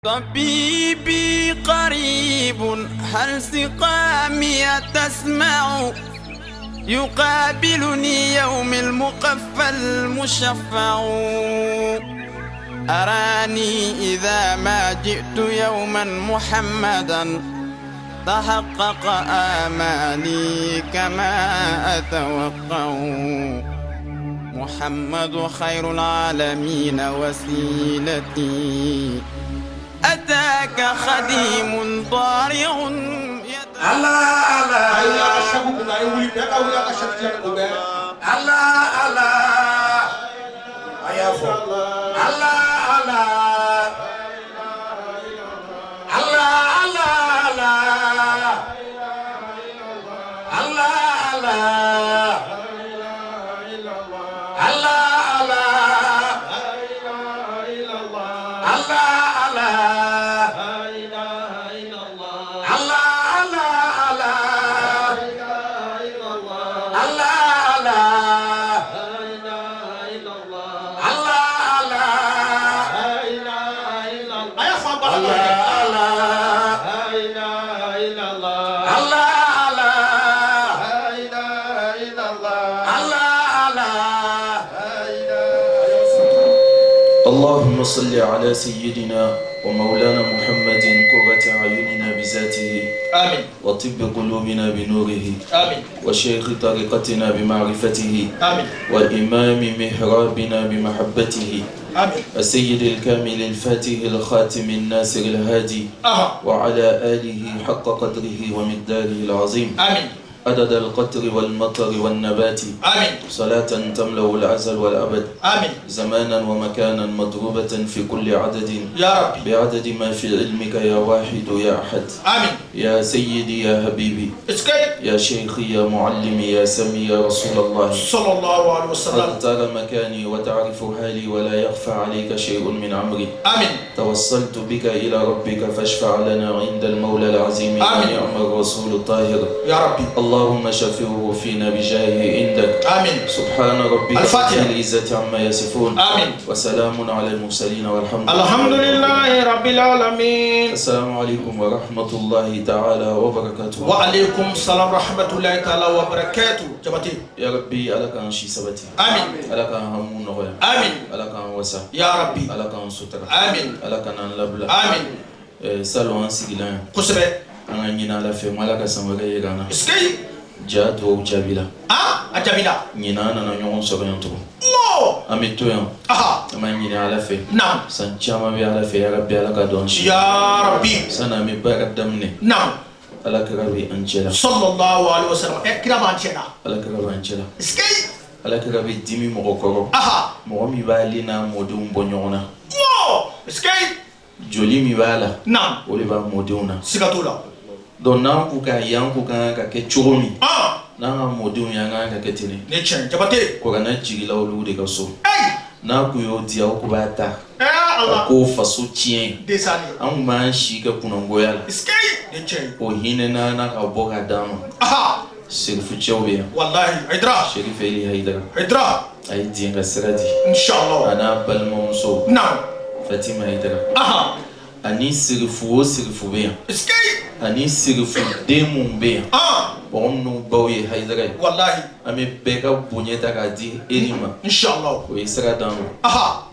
طبيبي قريب هل سقامي تسمع يقابلني يوم المقفى المشفع أراني إذا ما جئت يوما محمدا تحقق آمالي كما أتوقع محمد خير العالمين وسيلتي أتاك خديم ضارع الله اللهم صل على سيدنا ومولانا محمد قرة أعيننا بذاته آمين وطب قلوبنا بنوره آمين وشيخ طريقتنا بمعرفته آمين وإمام محرابنا بمحبته آمين السيد الكامل الفاتح الخاتم الناصر الهادي وعلى آله حق قدره ومقداره العظيم آمين عدد القطر والمطر والنبات آمين صلاة تملأ الأزل والأبد آمين زمانا ومكانا مضروبة في كل عدد يا ربي بعدد ما في علمك يا واحد يا أحد آمين يا سيدي يا حبيبي يا شيخي يا معلمي يا سمي يا رسول الله صلى الله عليه وسلم قد ترى مكاني وتعرف حالي ولا يخفى عليك شيء من أمري آمين توصلت بك إلى ربك فاشفع لنا عند المولى العظيم آمين ونعم الرسول الطاهر يا ربي اللهم شفيه فينا بجاهه عندك آمين سبحان ربك الفاتحة رب العزة عما يصفون آمين وسلام على المرسلين والحمد الحمد لله رب العالمين. السلام عليكم ورحمة الله تعالى وبركاته. وعليكم السلام ورحمة الله تعالى وبركاته. جبتي يا ربي على كان شي سبتي آمين على كان همون نغيا آمين على كان وسا يا ربي على كان سترة آمين على كان لبلا آمين سالو سيغلان كسبة أنا نينا على في مالك سامرة يرانا إسكي جات وجابيلا أجابيلا نينا أنا نيون سبعين تو no أمي تويان أما نينا على في نعم سانشاما بي على في يا ربي على كدونش يا ربي سانا مي بارك دمني نعم على كرابي أنجلا صلى الله عليه وسلم كرابي أنجلا على كرابي أنجلا إسكي على كرابي ديمي مغوكورو مغومي بالينا مودون بونيونا no إسكي جولي مي بالا نعم ولبا مودونا سكتولا don nan kuka yan kuka ka ke chugomi nan amodun yan ka ke tini ne chen jabate ko kana jigila olu de ka so hey na ku yo dia ku bata Allah ko faso chien desani an ma shi ka kunangoya iskay ne chen o hinena na ka boka dama sirfu chawbe wallahi aidra sherif eli haidara ay dinga sirati inshallah ana balmo so na'am fatima haidara ani sirfu be iskay ani sirfu demu be bon no bawe haidara wallahi ami beka bunyeta ka di elima inshallah ko isra dano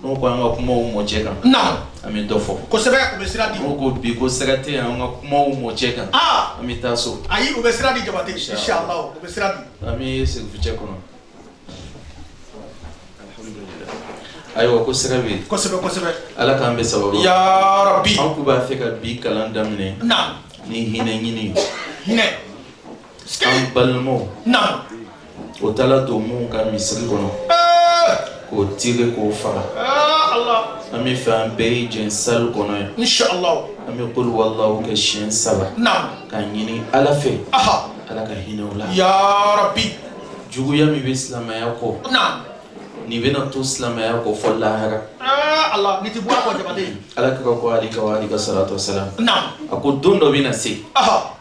no ko anga kuma mo cheka na'am ami dofo ko sebe ko besira di ko bi ko srate anga kuma mo cheka ami taso ayi ko besira di jabate inshallah ko besira di ami sirfu cheko no ayo ko sirabe ko sebe ala kan be sababu ya rabbi an ku ba feka bi kalan damne na'am ni hine skay balmo na'am o tala to mun ka misri kono ko tire ko fara Allah ami fa be jensal kono inshallah ami qul wallahu ka shin saba na'am kan yini ala fe ala ka hinawla ya rabbi jugu ya mi be islamaya ko na'am ni bena to islamaya ko follahara Allah niti bua ko jabate ala ka ko alika wa alika salatu wassalam na'am ako dondo bina se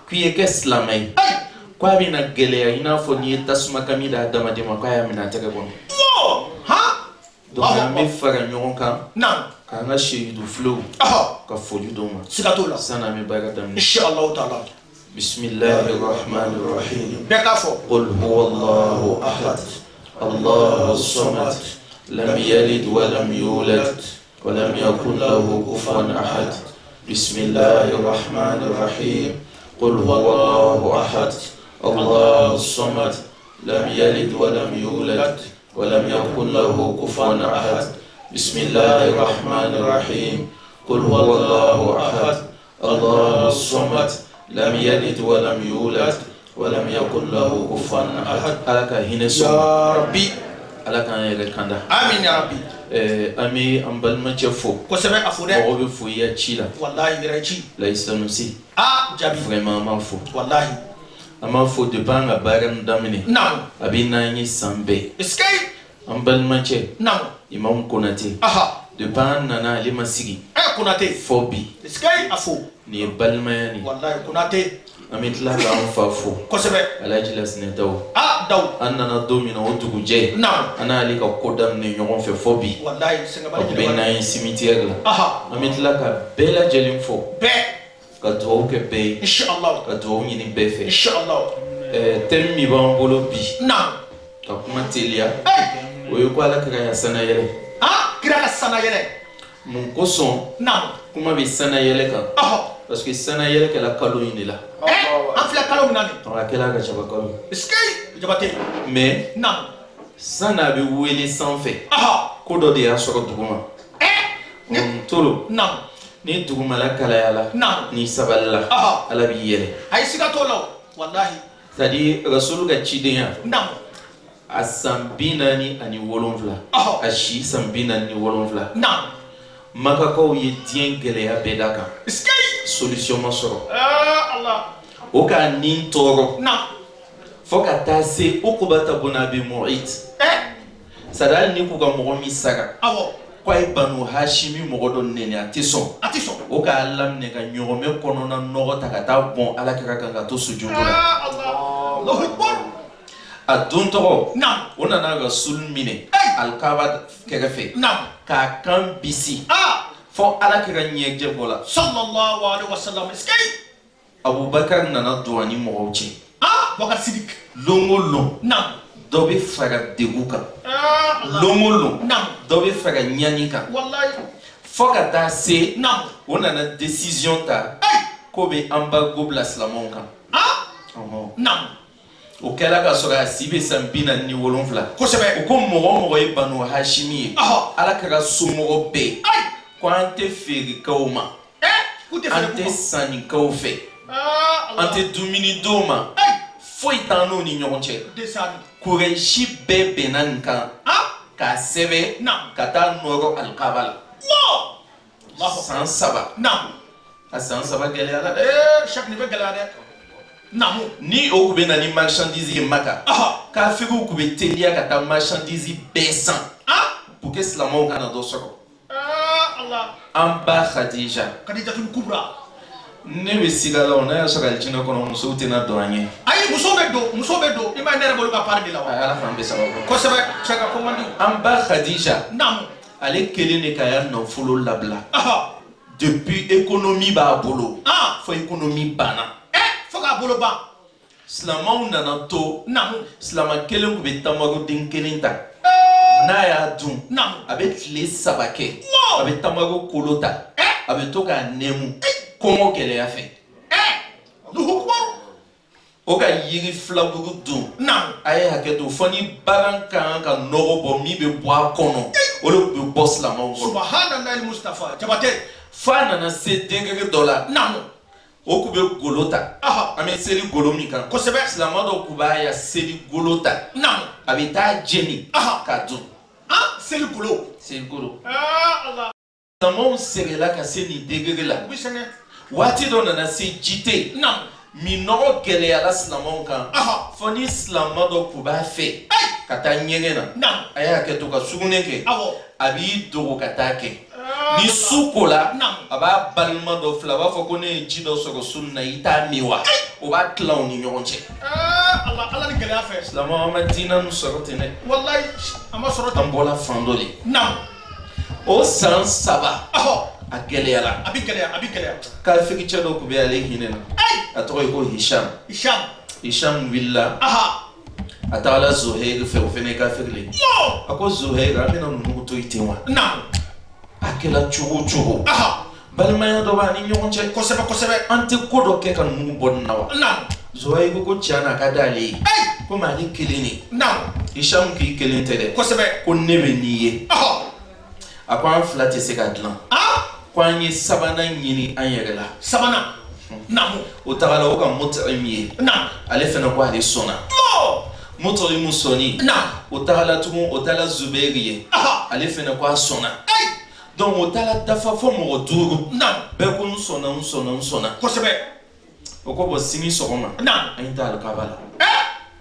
kuye ke islamay kwa bina gele ina fo ni tasuma kamida dama de ma kwa ya mina tege kono ha donc me fara nyon kan na'am Quand on chéri du flot, quand folie d'homme, c'est gâteau là. ça n'a même pas gâté. Inch'Allah ta'ala. Bismillahirrahmanirrahim. Bekafo. Qul huwallahu ahad. Allahu samad. Lam yalid wa lam yulad. Wa lam yakun lahu kufuwan ahad. Bismillahirrahmanirrahim. Qul huwallahu ahad. Allahu samad. Lam yalid wa lam yulad. Wa lam yakun lahu kufuwan ahad. Bismillahirrahmanirrahim. Qul huwallahu ahad. Allahu samad. Lam yalid wa lam yulad wa lam yakun lahu kufuwan ahad. Alaka hineso Ya Rabbi. Alaka yele kanda. Amin ya Rabbi. Ami ambalma chefo. Ko sebe afude. Mo be fuya chila. Wallahi mirachi. La islamusi. Jabi. Vraiment ma fo. Wallahi. Ama fo de banga baram damine. Naam. Abina nyi sambe. Escape. Ambalma che. Naam. Imam Konate. De ban nana lima sigi. Konate. Fobi. Escape afo. Ni balma yani. Wallahi Konate. Amit la ga fa fo. Ko sebe. Alaji la sinetaw. Daw. Anana domina otugu je. Naam. Ana ali ka kodam ne ñogon fe fobi. Wallahi senga ba Be na un cimetière la. Amit la ka bela jelim fo. Be. Ka do ke be. Inshallah. Ka do ñini be fe. Inshallah. Tem mi ba bolo bi. Naam. Ka kuma telia. O yo ko ala ka ya sana yele. Kira ka sana yele. Mun ko son. Naam. Kuma be sana yele ka. Parce que sana yele ke la kalo ine la. An fila kalo minani. On a kela ka chaba kalo. Escape jabate. Mais Naam. sana be wele sans fait. Ko do de ya soro duguma. Tolo. Naam. Ni duguma la kala yala. Naam. Ni saballa. Ala bi yele. Ay siga to law. Wallahi. C'est-à-dire rasul ga chidenya. Naam. Asambina ni ani wolonvla. Ashi sambina ni wolonvla. Naam. Maka ko ye dien geleya bedaka. Escape. Solution ma soro. Allah. O ka nin toro. Naam. Fo ka ta se o kubata bona be mu'it. Sadal ni ku ga mo mi saga. Awo. Kwai banu hashimi mo do nene atison. O ka lam ne ka nyome kono na no ta ka ta bon ala ka ka to sujudu. Allah. Allahu Akbar. Adun toro. Naam. Ona na ga sulmine. Al kabad kerefe. Naam. Ka kan bisi. Fo ala ka nyegje bola. Sallallahu alaihi wasallam. Escape. Abubakar nana duwani mo uche. Bakar Sidik. Longolo. Naam. Dobe faga deguka. Longolo. Naam. Dobe faga nyanika. Wallahi. Foka ta se. Naam. On a une décision ta. Kobe amba gobla slamonka. Naam. O kala ka sora sibe sambina ni wolonfla. Ko sebe. O ko mo e banu hashimi. Ala ka sumo be. Ko ante feri kauma. Ante sani kaufe. Ante dumini doma. Foi tano ni nyonche. Kureishi bebe nanka. Ka sebe. Kata noro alkabala. Sans saba. Sans saba galera. Chaque niveau galera. Namu. Ni o kube na ni marchandise maka. Ka figu kube telia kata marchandise besan. Pour que cela monte dans notre soro. Allah. Amba Khadija. Khadija tul kubra. Ne be sigala ona ya soro aljina kono muso tena doanye. Ay muso bedo. Ima nere bolu ka pardi la wa. Ala fambe sababu. Ko sebe chaka ko mandi. Amba Khadija. Namu. Ale kelene kaya no fulo labla. Depuis économie ba bolo. Fo économie bana. Fo ka bolo ba. Slama unana to. Namu. Slama kelen ku be tamago din keninta. Na ya dun. Namu. Avec les sabake. Avec tamago kolota. Avec to ka nemu. Comment qu'elle a fait? O ka yiri flaburu dun. Naam. Aye haketo foni baran kan ka noro bo mi be boa kono. O le be boss la ma. Subhanallah Mustafa. Jabate. Fa nana se dengere dollar. Naam. O ku be golota. Ame seli golomi kan. Ko sebe islama do ku ba ya seli golota. Naam. Abi ta jeni. Ka dun. Seli golo. Seli golo. Allah. Tamon serela ka seli dengere la. Oui sene. Wati do nana se jite. Naam. Mi nɔgɔ gɛlɛyara silamɛw kan fɔ ni silamɛ dɔ kun b'a fɛ ka taa ɲɛgɛn na a y'a kɛ to ka sugunɛ kɛ a b'i dogo ka taa kɛ ni su ko la a b'a balima dɔ filɛ a b'a fɔ ko ne ye ji dɔ sɔrɔ su na i t'a min wa o b'a tila u ni ɲɔgɔn cɛ. Ala ni gɛlɛya fɛ. silamɛw an ma diinɛ nin sɔrɔ ten dɛ. Walayi an ma sɔrɔ ten. an bɔra fan dɔ de. o san saba a gɛlɛyara a bɛ gɛlɛya kafiri cɛ dɔ tun bɛ ale hinɛ na a tɔgɔ ye ko hisham wulila a tagala Zuhair fɛ o fɛnɛ ye kafiri le a ko Zuhair an bɛna ninnu to yen ten wa a kɛra cogo o cogo balimaya dɔ b'a ni ɲɔgɔn cɛ kosɛbɛ an tɛ ko dɔ kɛ ka ninnu bɔ nin na wa Zuhair ko tiɲɛ na a ka d'ale ye komi ale kelen de Hisham k'i kelen tɛ dɛ ko ne bɛ n'i ye a ko an fila tɛ se ka dilan ko an ye sabanan ɲini an yɛrɛ la o tagala o ka Mut'im ye ale fɛnɛ ko ale sɔnna Mut'im sɔnni o tagala tugun o taala Zubair ye ale fɛnɛ ko a sɔnna donc o taala dafa fɔ mɔgɔ 5 bɛɛ ko n sɔnna o ko bɔ sini sɔgɔma an ye taa alikaba la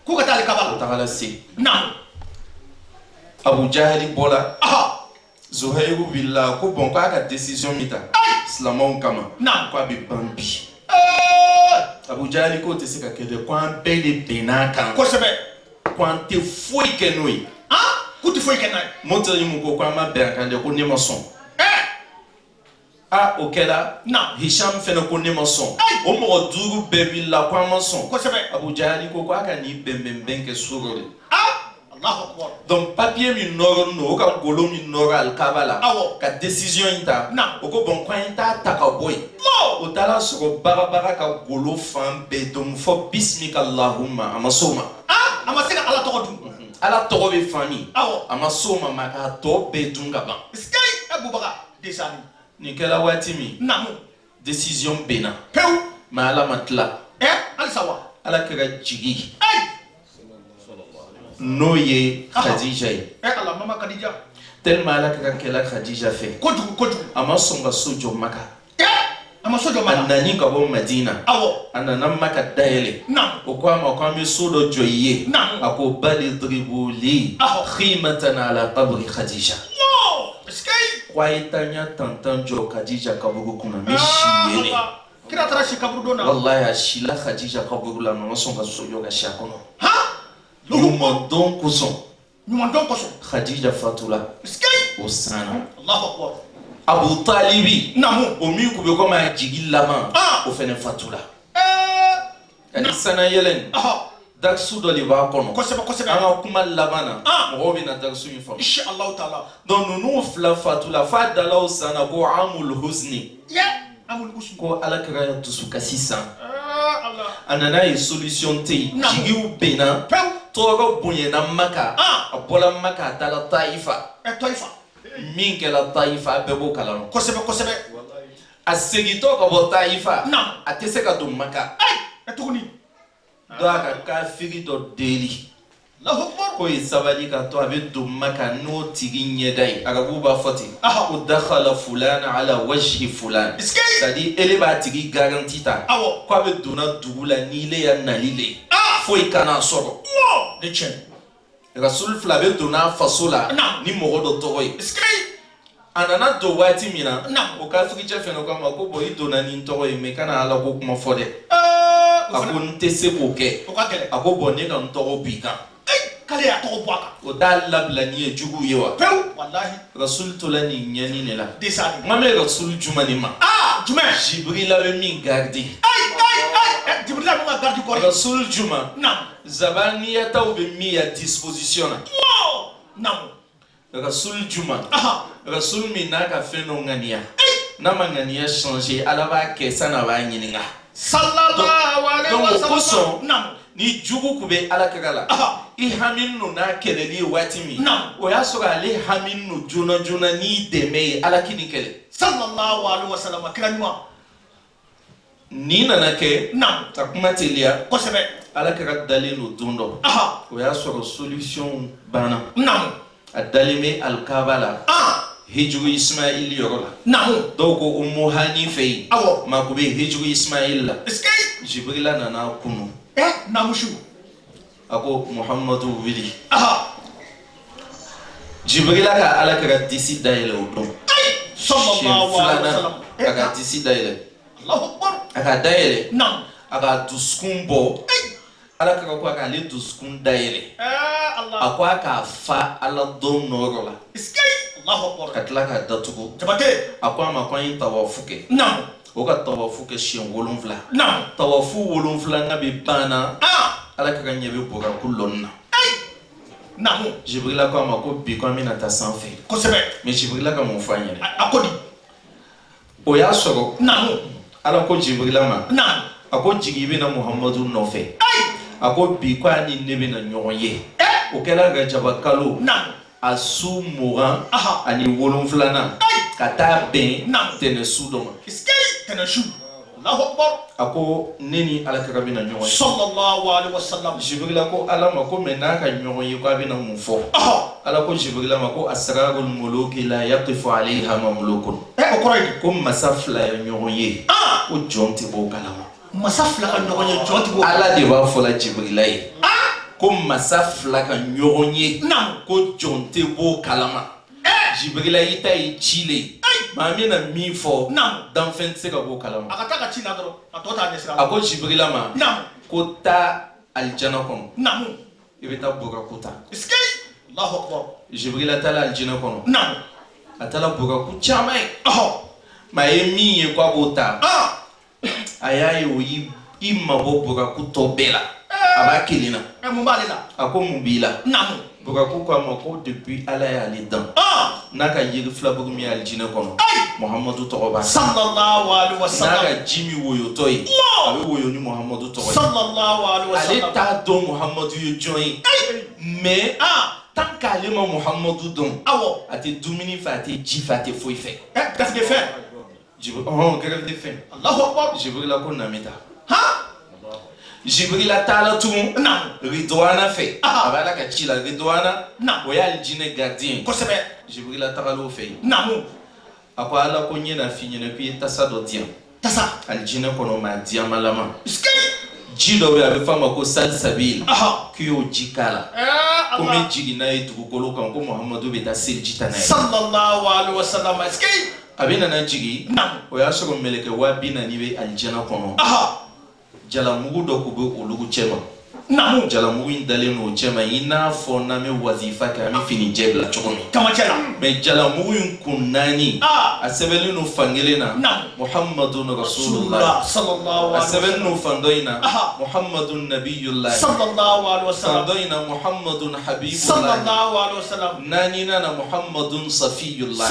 k'u ka taa alikaba la o tagala se Abu Jahali bɔra Zuhair wulila ko bon k'a ka décision min ta silamɛw kama ko a bɛ ban bi Abu Jahali k'o tɛ se ka kɛ dɛ ko an bɛɛ de bɛnn'a kan ko an tɛ foyi kɛ n'o ye k'u tɛ foyi kɛ n'a ye Mut'im ko an ma bɛn a kan dɛ ko ne ma sɔn o kɛra Hisham fɛnɛ ko ne ma sɔn o mɔgɔ 5 bɛɛ wulila ko an ma sɔn Abu Jahali ko a ka nin bɛnbɛnbɛn kɛ sugaro de donc papier min nɔrɔlen don o ka golo min nɔrɔ alikaba la ka décision in ta o ko bon k'an ye t'a ta ka bɔ yen o taara sɔrɔ bagabaga ka golo fan bɛɛ donc fɔ bismika Allahumma a ma s'o ma a ma se ka Ala tɔgɔ dun Ala tɔgɔ bɛ fan min a ma s'o ma mais k'a tɔ bɛɛ dun ka ban nin kɛra waati min décision bɛnna mais Ala ma tila Ala kɛra jigi n'o ye Khadija ye tellement Ala kɛra kɛla Khadija fɛ a ma sɔn ka so jɔ Maka a nani ka bɔ Madina a nana Maka dayɛlɛ o ko a ma ko an bɛ so dɔ jɔ i ye a ko bal idribu li khimatan ala qabri Khadija ko a ye taa n y'a tantan jɔ Khadija kaburu kunna n bɛ si yen de wallahi a sila Khadija kaburu la ma sɔn ka so jɔ ka si a kɔnɔ ɲumandɔn kosɔn Khadija fatula o sanna Abu Talibi o min tun bɛ komi a jigi laban o fɛnɛ fatula ani sana yɛlɛn dakisu dɔ de b'a kɔnɔ an ka kuma laban na mɔgɔw bɛ na dakisu in faamu donc ninnu fila fatula f'a dala o sanna ko amul huzni ko Ala kɛra ya dusukasi san a nana ye solution tɛ yen jigiw bɛnna tɔɔrɔ bonyana Maka a bɔla Maka a taara Taifa min kɛra Taifa a bɛɛ b'o kalama a segintɔ ka bɔ Taifa a tɛ se ka don Maka donc a ka kafiri dɔ deli ko ye sabali ka to a bɛ don Maka n'o tigi ɲɛda ye arabuw b'a fɔ ten ko dakhala fulana ala wajhi fulan c'est à dire ele b'a tigi garanti ta ko a bɛ donna dugu la ni ile ya nali le foyi kana sɔrɔ ne tiɲɛ Rasul fila bɛ donna faso la ni mɔgɔ dɔ tɔgɔ ye a nana don waati min na o kafiricɛ fɛnɛ ko a ma ko bon i donna ni n tɔgɔ ye mais kana Ala ko kuma fɔ dɛ a ko n tɛ se k'o kɛ a ko bon ne ka n tɔgɔ b'i kan o t'a labila ni ye juguw ye wa Rasul tola nin ɲɛni de la n ka bɛ Rasul jumɛn de ma Jibrila bɛ min garde Rasul juma zabaniyataw bɛ min ya disposition na Rasul juma Rasul min n'a ka fɛn dɔ ŋaniya n'a ma ŋaniya changer Ala b'a kɛ sanni a b'a ɲininka donc o kosɔn ni jugu tun bɛ Ala kɛra la i hami no n'a kɛlɛli ye waati min o y'a sɔrɔ ale hami no joona joona n'i dɛmɛ ye Ala k'i ni kɛlɛ ni nana kɛ ka kuma teliya Ala kɛra dalen no don dɔ o y'a sɔrɔ solution banna a dalen bɛ alikaba la Hijru Ismail yɔrɔ la dɔw ko Ummu Hani fɛ yen maa ko bɛ Hijru Ismail la Jibrila nana kunu a ko Muhamadu wili Jibrila ka Ala kɛra disi dayɛlɛ o don siɲɛ filanan a ka disi dayɛlɛ a ka dayɛlɛ a ka dusukun bɔ Ala kɛra ko a k'ale dusukun dayɛlɛ a ko a k'a fa Ala don nɔrɔ la ka tila ka datugu a ko a ma ko an ye tawafu kɛ o ka tawafu kɛ siɲɛ 7 tawafu 7 n'a bɛ banna ala ka ɲɛ bɛ buraku lɔnni na Jibrila ko a ma ko bi ko an bɛna taa sanfɛ mais Jibrila ka mun fɔ an ɲɛna o y'a sɔrɔ ala ko Jibrila ma a ko jigi i bɛna Muhamadu nɔfɛ a ko bi ko a ni ne bɛna ɲɔgɔn ye o kɛra Rajaba kalo a su 20 ani 7 ka taa bɛn tɛnɛ su dɔ ma a ko ne ni alakira bɛna ɲɔgɔn ye sallallahu alaihi wasallam Jibrila ko ala ma ko mɛ n'a ka ɲɔgɔn ye ko a bɛna mun fɔ ala ko Jibrila ma ko asrarul muluki la yaqifu alayha mamlukun ko masa fila ye ɲɔgɔn ye ko jɔn tɛ bɔ o kalama masa fila ka ɲɔgɔn ye jɔn tɛ bɔ ala de b'a fɔ la Jibrila ye ko masa fila ka ɲɔgɔn ye ko jɔn tɛ bɔ o kalama Jibrila y'i ta ye ci le maa min na min fɔ danfɛn tɛ se ka bɔ o kalama a ko Jibrila ma ko taa alijana kɔnɔ i bɛ taa buraku ta Jibrila taara alijana kɔnɔ a taara buraku caman ye maa ye min ye ko a b'o ta a y'a ye o i mabɔ buraku tɔ bɛɛ la a b'a kelen na a ko mun b'i la buraku ko a ma ko depuis ala y'ale dan n'a ka yiri filaburu min ye alijinɛ kɔnɔ Muhamadu tɔgɔ b'a sallallahu alaihi wasallam n'a ka ji min woyotɔ ye a bɛ woyo ni Muhamadu tɔgɔ ye sallallahu alaihi wasallam ale t'a dɔn Muhamadu ye jɔn ye mais tant qu'ale ma Muhamadu dɔn a tɛ dumuni fɛ a tɛ ji fɛ a tɛ foyi fɛ qu'est-ce que fait grève de faim Allahu akbar Jibrila ko na mi ta Jibrila taala tugun Ridwana fɛ a b'a la ka ci la Ridwana o y'ale jinɛ gardien kosɛbɛ Jibrila tagal'o fɛ a ko ala ko n ye na f'i ɲɛna k'i ye tasa dɔ di yan alijinɛ kɔnɔ maa diyamalama ji dɔ bɛ yen a bɛ f'a ma ko salsabil k'i y'o ji k'a la ko n bɛ jigin n'a ye dugukolo kan ko Muhamadu bɛ taa seliji ta n'a ye sallallahu alaihi wasallam a bɛ nana jigin o y'a sɔrɔ mɛlɛkɛ 40 bɛ alijinɛ kɔnɔ jalamugu dɔ kun bɛ olu cɛ ma jalamugu in dalen n'o cɛ ma i n'a fɔ n'an bɛ wazifa kɛ an bɛ fini jɛ bila cogo min mais jalamugu in kun 4 a sɛbɛnlen no fankelen na Muhammadun Rasulullah a sɛbɛnlen no fan dɔ in na Muhammadun Nabiyullah fan dɔ in na Muhammadun Habibullah 4 na Muhammadun Safiyullah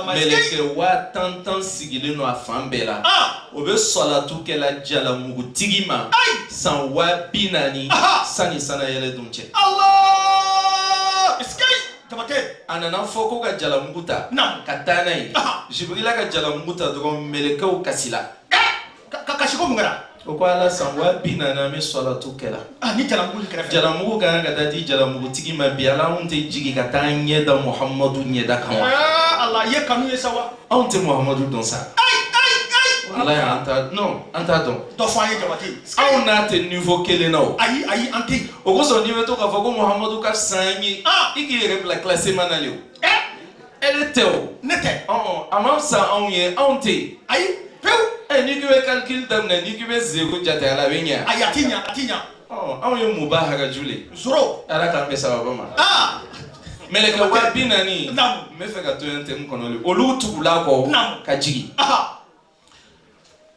mɛlɛkɛ 10 sigilen no a fan bɛɛ la o bɛ salatu kɛla jalamugutigi ma san 40 sani sana yɛlɛ dun cɛ a nana fɔ ko ka jalamugu ta ka taa n'a ye Jibrila ka jalamugu ta dɔrɔn mɛlɛkɛw kasila kasi ko mun kɛra o ko ala san 40 an bɛ salatu kɛla ni jalamugu kɛrɛfɛ jalamugu ka kan ka taa di jalamugutigi ma bi ala anw tɛ jigin ka taa ɲɛda Muhamadu ɲɛda kan wa ala ye kanu ye sa wa anw tɛ Muhamadu dɔn sa ala y'an ta non an t'a dɔn dɔ fɔ an ye jabate anw n'a tɛ niveau kelen na o ayi an tɛ o kosɔn n'i bɛ to k'a fɔ ko Muhamadu ka fisa an ye i k'i yɛrɛ bila classement na le o ele tɛ o ne tɛ a ma fisa anw ye anw tɛ ayi pewu n'i k'i bɛ calcul daminɛ n'i k'i bɛ zero jate a la a bɛ ɲɛ ayi a ti ɲɛ anw ye mubaharaju le zoro ala k'an bɛ sababa ma mɛlɛkɛ 40 n bɛ fɛ ka to yan tɛmu kɔnɔ le olu tugula kɔ ka jigin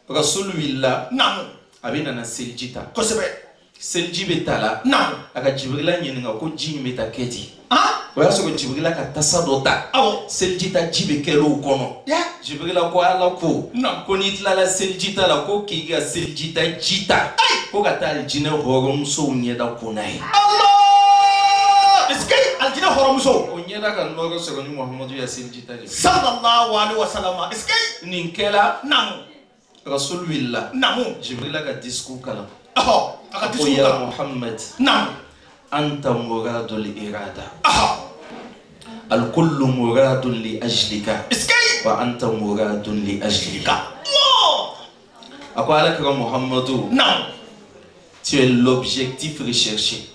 Rasul willa a bɛ nana seliji ta kosɛbɛ seliji bɛ ta la a ka Jibrila ɲininka ko ji in bɛ ta kɛ di o y'a sɔrɔ Jibrila ka tasa dɔ ta seliji ta ji bɛ kɛ o kɔnɔ Jibrila ko ala ko n'i tilala seliji ta la ko k'i ka seliji ta ji ta ko ka taa alijinɛ hɔrɔnmusow ɲɛda ko n'a ye alijinɛ hɔrɔnmuso o ɲɛda ka nɔrɔ sɔrɔ ni Muhamadu ya seliji ta de sallallahu alaihi wasallam nin kɛla Rasul willa Jibrila ka discours kalan ko ya Muhammad anta muradul irada al kullu muradun li ajlika wa anta muradun li ajlika a ko alakira Muhammadu tu es l'objectif recherché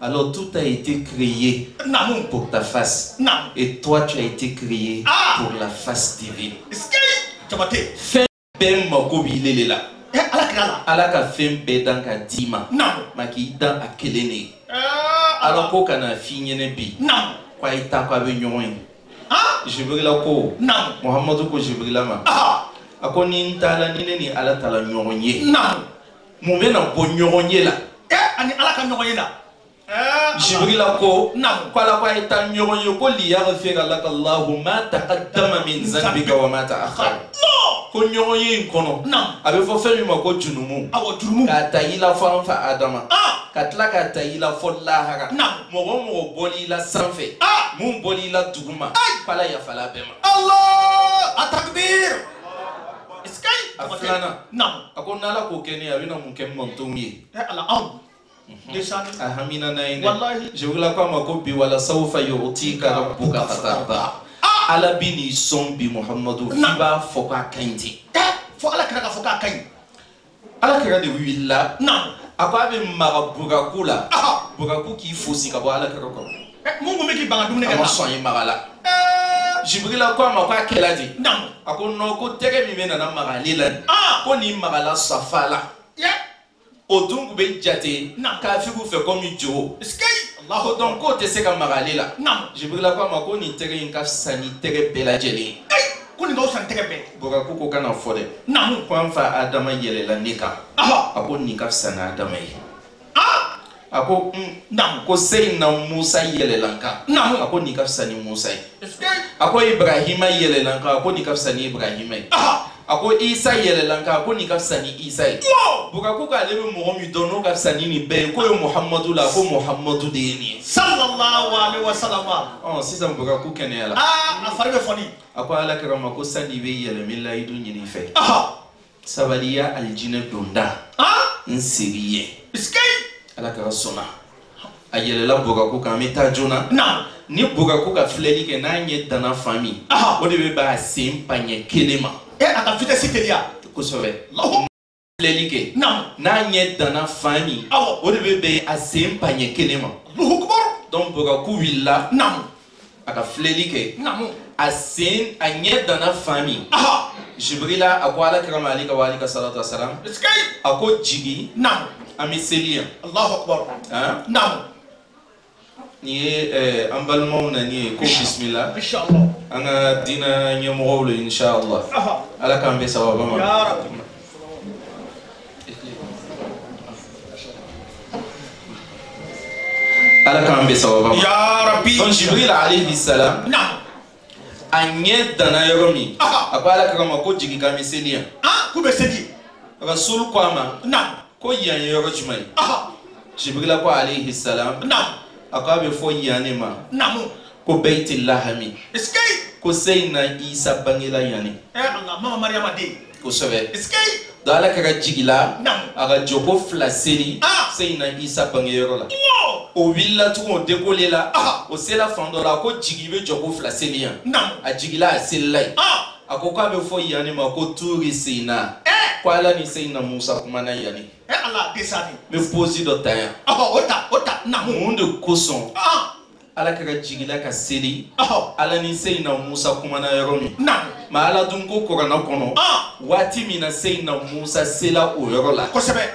alors tout a été créé pour ta face et toi tu as été créé pour la face divine fɛn bɛɛ mako b'i le la ala ka fɛn bɛɛ dan ka d'i ma ma k'i dan a kelen de ye ala ko kana f'i ɲɛnɛ bi ko a ye taa ko a bɛ ɲɔgɔn ye Jibrila ko Muhamadu ko Jibrila ma a ko ni n taala ni ne ni ala taala ɲɔgɔn ye mun bɛ na bɔ ɲɔgɔn ye la ani ala ka ɲɔgɔn ye la Jibrila ko ala ko a ye taa ɲɔgɔn ye ko liyaghfira laka Allahu ma taqaddama min zanbika wa ma ta'akhkhara ko ɲɔgɔn ye in kɔnɔ a bɛ fɔ fɛn min ma ko junumu k'a ta i la fɔ an fa Adama ka tila k'a ta i la fɔ lahara mɔgɔ mɔgɔ bɔli i la sanfɛ mun bɔli i la duguma k'ala yafala bɛɛ ma Allah atakbir a filanan a ko n'ala k'o kɛ ne a bɛna mun kɛ mantonw ye a hamina n'a ye dɛ Jibrila ko a ma ko bi wala sawfa yu'tika rabbuka fatarda ala bi n'i sɔn bi Muhamadu f'i b'a fɔ k'a ka ɲi ten fo ala kira ka fɔ k'a ka ɲi ala kira de wulila a ko a bɛ maga buraku la buraku k'i fosi ka bɔ ala kira kɔrɔ mun kun bɛ k'i ban ka dumuni kɛ a ma sɔn ye maga la Jibrila ko a ma ko a kɛla de a ko non ko tɛgɛ min bɛ nana maga ale la ko nin magala safa la o dun kun bɛ jate kafiriw fɛ komi jo ko donc k'o tɛ se ka maga ale la Jibrila ko a ma ko nin tɛgɛ in ka fisa ni tɛgɛ bɛɛ lajɛlen ye ko nin ka fisa ni tɛgɛ bɛɛ buraku ko kana fɔ dɛ ko an fa Adama yɛlɛla ne kan a ko nin ka fisa ni Adama ye a ko ko Seyina Musa yɛlɛla n kan a ko nin ka fisa ni Musa ye a ko Ibrahima yɛlɛla n kan a ko nin ka fisa ni Ibrahima ye a ko Isa yɛlɛla n kan a ko nin ka fisa ni Isa ye buraku k'ale bɛ mɔgɔ min dɔn n'o ka fisa ni nin bɛɛ ye k'o ye Muhamadu la ko Muhamadu de ye nin ye sallallahu alaihi wasallam sisan buraku kɛnɛyala a fari bɛ fɔni a ko ala kira ma ko sani bɛ yɛlɛmɛ layidu ɲini fɛ sabali ya aljinɛ donda n seri ye ala kira sɔnna a yɛlɛla buraku kan an bɛ taa joona ni buraku ka filɛli kɛ n'a ɲɛ danna fan min o de bɛ b'a sen paɲɛ kelen ma a ka vitesse teliya kosɛbɛ filɛli kɛ n'a ɲɛ danna fan min o de bɛ bɛn a sen paɲɛ kelen ma donc buraku wulila a ka filɛli kɛ a sen a ɲɛ danna fan min Jibrila a ko ala kira ma ale ka wali ka salatu wasalam a ko jigi an bɛ seli yan nin ye an balimaw nani ye ko bisimila an ka diinɛ ɲɛmɔgɔw le inshallah ala k'an bɛ sababa ma ala k'an bɛ sababa ma donc Jibril alayhi salam a ɲɛ danna yɔrɔ min a ko ala kira ma ko jigi k'an bɛ seli yan k'u bɛ seli Rasul ko a ma ko yan ye yɔrɔ jumɛn ye Jibril ko alayhi salam a ko a bɛ fɔ yan ne ma ko Baitul Lahami ko Seyina Isa bangela yan ne kosɛbɛ donc ala kira jigila a ka joko fila seli Seyina Isa bangeyɔrɔ la o wulila tugun o décoller la o sela fan dɔ la ko jigi bɛ joko fila seli yan a jigila a selila yen a ko k'a bɛ fɔ yan ne ma ko Turi Sina ko ala ni Seyina Musa kumana yan ne n bɛ posi dɔ ta yan mun de kosɔn ala kira jigila ka seli ala ni Seyina Musa kumana yɔrɔ min ma ala dun ko kuranna kɔnɔ waati min na Seyina Musa sela o yɔrɔ la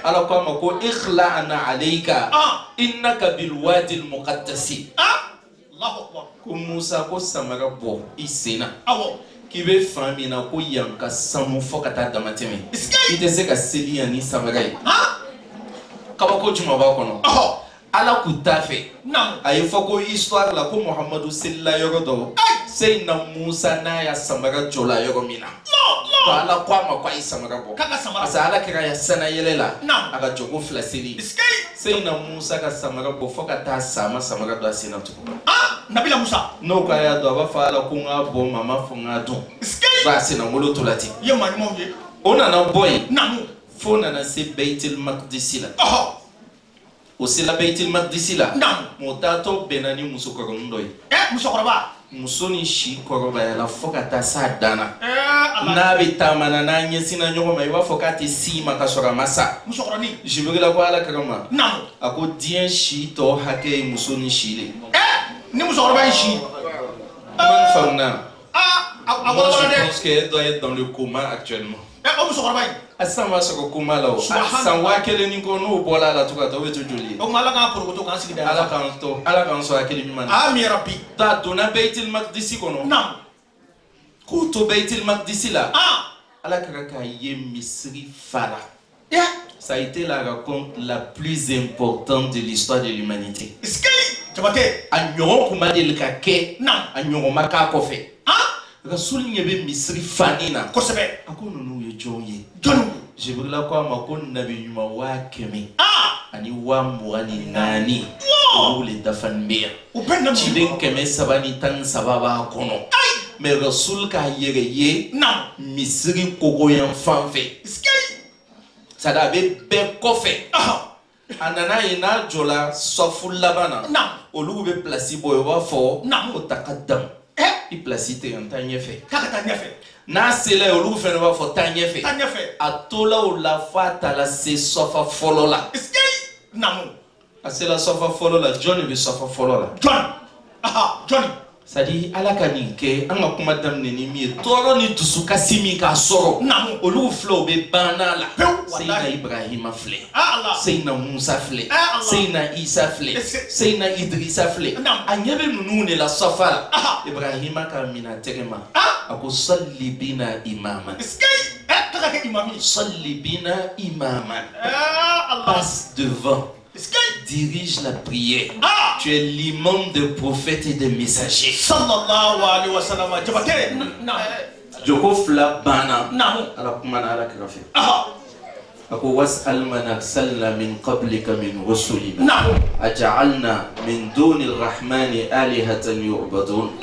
ala ko a ma ko ikhla'na alayka innaka bil wadi al muqaddasi ko Musa ko samara bɔ i sen na k'i bɛ fan min na ko yan ka sanu fɔ ka taa dama tɛmɛ i tɛ se ka seli yan ni samara ye kabako jumɛn b'a kɔnɔ ala k'u t'a fɛ a ye fɔ ko histoire la ko Muhamadu selila yɔrɔ dɔ Seyina Musa n'a ya samara jɔla yɔrɔ min na ko ala ko a ma ko a ye samara bɔ parce que ala kɛra ya sana yɛlɛ la a ka jɔko fila seli Seyina Musa ka samara bɔ fo ka taa sama samara don a sen na tugun Nabila Musa n'o ko a y'a dɔn a b'a fɔ ala ko n k'a bɔ mama fɔ n k'a dun ba a senangolo to la ten o nana bɔ yen fo nana se Baitul Maqdisi la o sela Baitul Maqdisi la mɔgɔ taatɔ bɛnna ni musokɔrɔnin dɔ ye muso ni si kɔrɔbayala fo ka taa s'a dan na n'a bɛ taamana n'a ɲɛsinna ɲɔgɔn ma i b'a fɔ k'a tɛ s'i ma ka sɔrɔ a ma sa Jibrila ko ala kira ma a ko diɲɛ si tɔ hakɛ ye muso ni si le ni musokɔrɔba in si man faamuna Moi, je pense qu'elle doit être dans le coma actuellement. Asama soko coma là. Sanwa kele ni kono bola la tuka to wetu joli. Ala kan so akele mi man. Ami rabbi. Ta dona Baitul Maqdis kono. Nam. Kuto Baitul Maqdis là. Ala kaka ye Misri fala. Ça a été la raconte la plus importante de l'histoire de l'humanité. Agnon kuma de l'kake. Agnon maka kofe. Rasoul nyebe Misri fanina. Kosebe. Ako nunu ye jonye. Jonu. Je veux la quoi ma kon nabi nyuma wa kemi. Ani wa mwani nani. Ou le dafan beer. Chiden keme sabani tan sababa kono. Mais Rasoul ka yere ye. Misri koko yan fanfe. Ça d'abord ben kofe. Anana ina jola sofu labana. Olu be placer boyo fo. O takadam. I placer te en tanye fe. Na sele olu fe no fo tanye fe. Atola o la fata la se sofa folola. Namu. Asela sofa folola Johnny be sofa folola. Johnny. Sadi ala kaninke anga kuma damne ni mi toro ni tusuka simi ka soro olu flow be banala Seyna Ibrahima fle Seyna Musa fle Seyna Isa fle Seyna Idrissa fle anyebe nunu ne la safara Ibrahima ka mina terema ako salli bina imaman salli bina imaman passe devant. Dirige la prière. Tu es l'imam des prophètes et des messagers. Sallallahu alayhi wa sallam. Joko fla bana. Ala kumana ala kirafi. Ako was'al man arsalna min qablika min rusulina. Aja'alna min duni ar-rahmani alihatan yu'badun.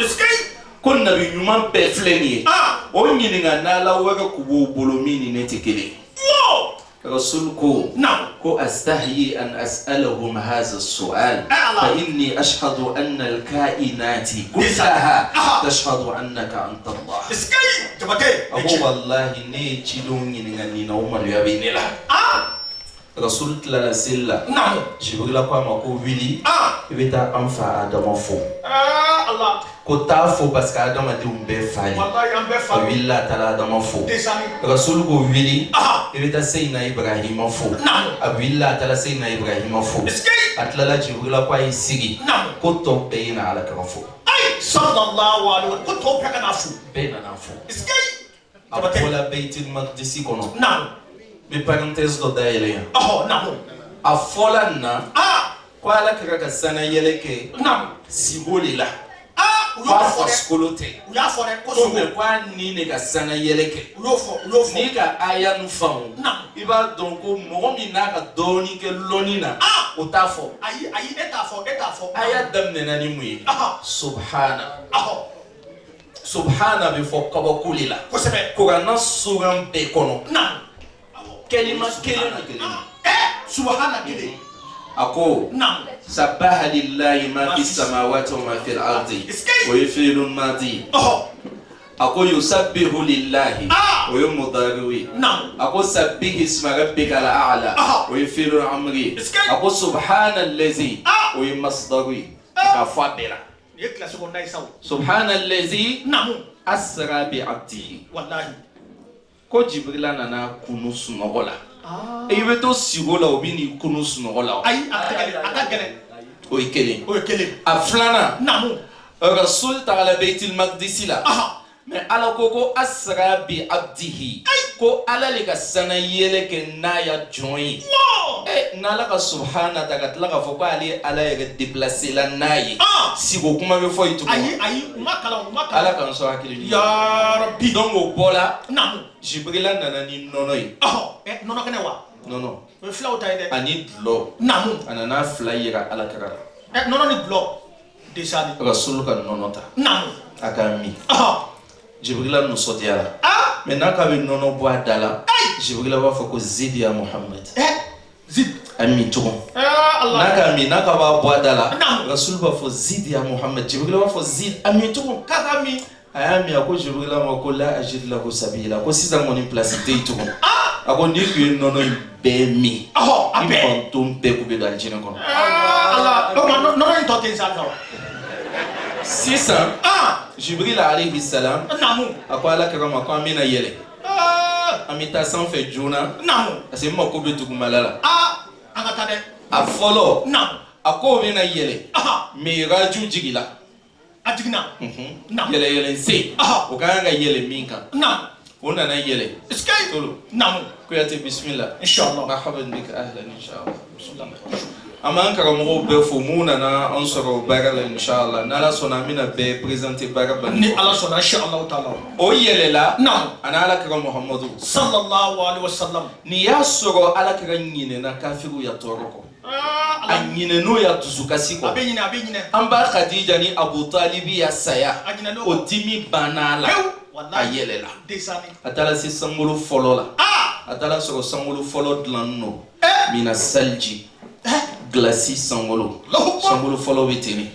Kon nabi nyuma pe fleni. O nyininga nala waga kubo bolomini netikele. رسولكو كو أستحيي أن أسألهم هذا السؤال فإني أشهد أن الكائنات كلها تشهد أنك أنت الله أبو والله نيجي لوني نغني نوم اليابين لا رسول الله سلا جبريل لكم أكو ويلي يبتا أنفع آدم فو Kota fo parce que Adam a dit un be fali. Willa tala Adam fo. Rasul go wili. Ebeta Seyna Ibrahima fo. Willa tala Seyna Ibrahima fo. Atlala Jibril kwa isigi. Koto peina ala kafo. Sallallahu alaihi wa sallam. Koto pekana fo. Peina na fo. Apola Baitul Maqdis kono. Me parenthèse do daele. Afola na. Kwa ala kaka sana yeleke. Siboli la. Pas skolote. Comme quoi ni ne ka sana yeleke. Ni ka aya nu famu. Iba donc momi na ka doni ke lonina. Otafo. Ayi etafo. Aya damne na ni muyi. Subhana. Subhana bi fo kabakulila. Kurana suran be kono. Kelima. Subhana kele. Ako. سبح لله ما في السماوات وما في الأرض ويفعل الماضي أكو يسبح لله ويمضاروي أكو سبح اسم ربك الأعلى ويفعل الأمر أكو سبحان الذي ويمصدروي كفابرة سبحان الذي أسرى بعبده كو جبريل نانا كنوس نغلا et il veut aussi rouler au bini kunus no rola ay akagele o ikele aflana rasul ta'ala Baitul Maqdis la mais ala koko asra bi abdihi ko ala le ka sana yele ke naya join nala ka subhana ta ka tla ka foko ali ala ye déplacer la nayi si ko kuma be fo itu ayi makala ala kan so akili ya rabbi donc o bola Jibril nana ni nonoi nono kene wa nono we flow tay de ani dlo anana flyera ala karara nono ni blo desani rasul kan nono ta akami Jibril no sotiala mais naka be nono bo adala Jibril va foko zidi ya Muhammad zid ami to naka ba bo adala rasul va fo zidi ya Muhammad Jibril va fo zid ami to kakami ayami ako Jibril ma ko la ajid lahu sabila ko siza ngoni place te to ako ni ku nono be mi abe kontum pe ku be dal jina kono Allah no to ten sa sisa Jibril alayhi salam. Namu. Ako ala kirama ko amina yele. Amita san fe juna. Namu. Ase mako be dugumalala. Angata de. A follow. Namu. Ako amina yele. Miraju jigila. Ajigna. Namu. Yele yele se. O kanga yele minka. Namu. Ona na yele. Escape. Tolo. Namu. Kuyate bismillah. Inshallah. Marhaban bik ahlan inshallah. Aman karamogo be fo muna na on soro bagala inshallah. Nala sona mina be présenter bagaba. Ni ala sona inshallah taala. O yele la. Namu. Ana ala karam Muhammadu Sallallahu alaihi wasallam. ni ya soro ala karam nyine na kafiru ya toroko. Anyine no ya tuzukasi ko. Abenyine. Amba Khadija ni Abu Talibi ya saya. O dimi banala. Ayele la. Desani. Atala si sangolo folo la. Atala soro sangolo folo dlanno. Mina salji. Glaci sangolo. Sangolo folo beteni.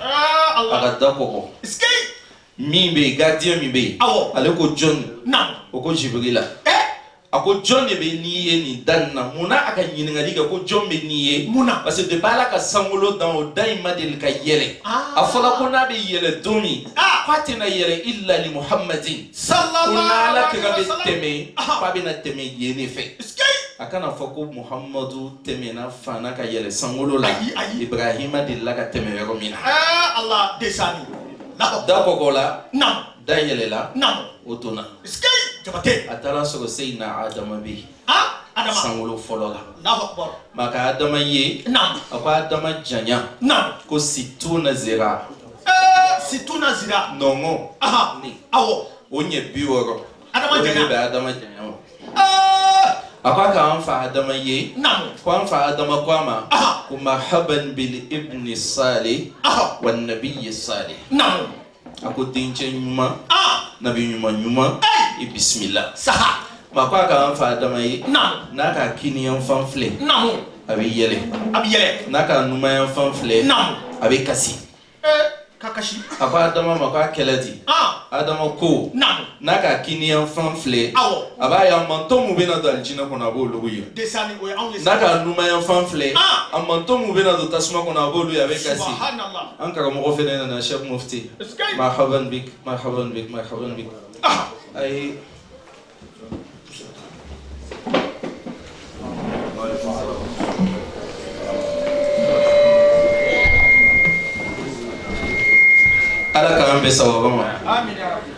Allah. Aga koko. Escape. Mimbe gardien mimbe. Awo. Ale ko John. Nam. Oko Jibrila. Ako John be niye ni danna muna aka nyiningali ko John be niye muna parce que de bala ka sangolo dans o daima del ka yele afala ko na be yele domi fatina yele illa li Muhammadin sallallahu alaihi wasallam teme pa be na teme yene fe akana foko Muhammadu teme na fana ka yele sangolo la Ibrahima de la ka teme yoro mina Allah desani da ko gola nam da yele la nam otona Jabate. Atala soro Sayyidina Adama be. Adama. Sangolo folo la. Allahu Akbar. Maka Adama ye. Naam. Akwa Adama janya. Naam. Ko situna zira. Situna zira. Nongo. Ni. Awo. Onye biworo. Adama janya. Be Adama janya. Akwa ka anfa Adama ye. Naam. Kwa anfa Adama kwama. Ko marhaban bil ibn Salih. Wan nabiy Salih. Naam. Ako dinche nyuma. Nabi nyuma. Bismillah. Saha. Makwa ka anfa Adama ye. Naam. Naka kini yan fanfle. Naam. Abi yele. Naka numa yan fanfle. Naam. Abi kasi. Kakashi. Akwa Adama makwa keladi. Adama ko. Naam. Naka kini yan fanfle. Awo. Aba ya mantomu bena do aljina kona bo lugu ye. Desani we only. Naka numa yan fanfle. Amantomu bena do tasma kona bo lugu ye abi kasi. Subhanallah. Ankara mo fene na Sheikh Mufti. Marhaban bik. Ay ala ka ambe sawaba ma amin ya rabbi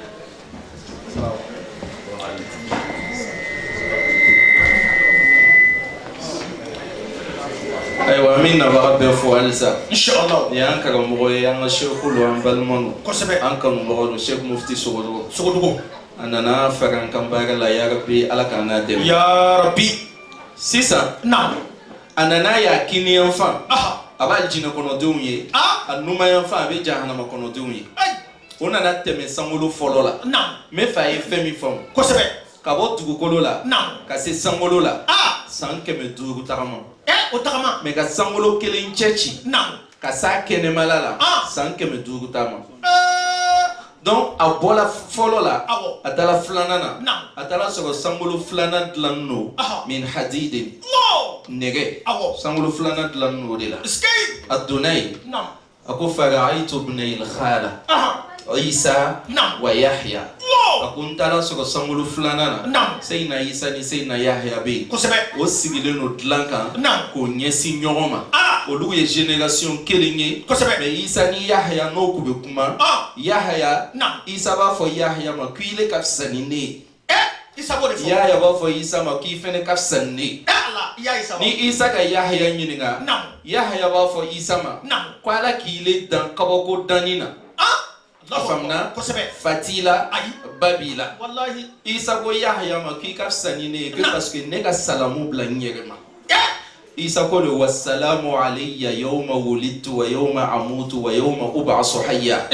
aywa min na baga be fo alsa inshallah ya ankara mo ya nga sheikhul wa balmon ko sebe ankara mo Sheikh Mufti sogodo anana faran kambaga la ya rabbi ala kana dem ya rabbi sisa na anana ya kini enfant aba aljina kono deunye anuma enfant be jahannama kono deunye ona na teme sangolo folo la na me fa e femi fam ko sebe ka bo dugukolo la na ka se sangolo la san keme duru tagama o tagama me ka sangolo kelen chechi na ka sa kene malala san keme duru tagama donc a bola folo la atala flanana atala soro sangolo flana dlanno min hadidin nege sangolo flana dlanno de la adunay ako fara'aytu ibnay al-khala Isa wa Yahya akuntala soro sangolo flanana sayna Isa ni sayna Yahya be o sigile no dlanka ko nyesi nyoma olugu ye génération kelinge mais Isa ni Yahya no kube kuma Yahya Isa ba fo Yahya ma kuile kafsanine Isa bo de fo Yahya ba fo Isa ma ki fene kafsanne ni Isa ka Yahya nyininga Yahya ba fo Isa ma kwala kile dan kabako danina afamna fatila babila wallahi Isa go Yahya ma ki kafsanine que parce que ne ka salamu bla nyerema Isa ko le wassalamu alayya yawma wulidtu wa yawma amutu wa yawma ub'asu hayya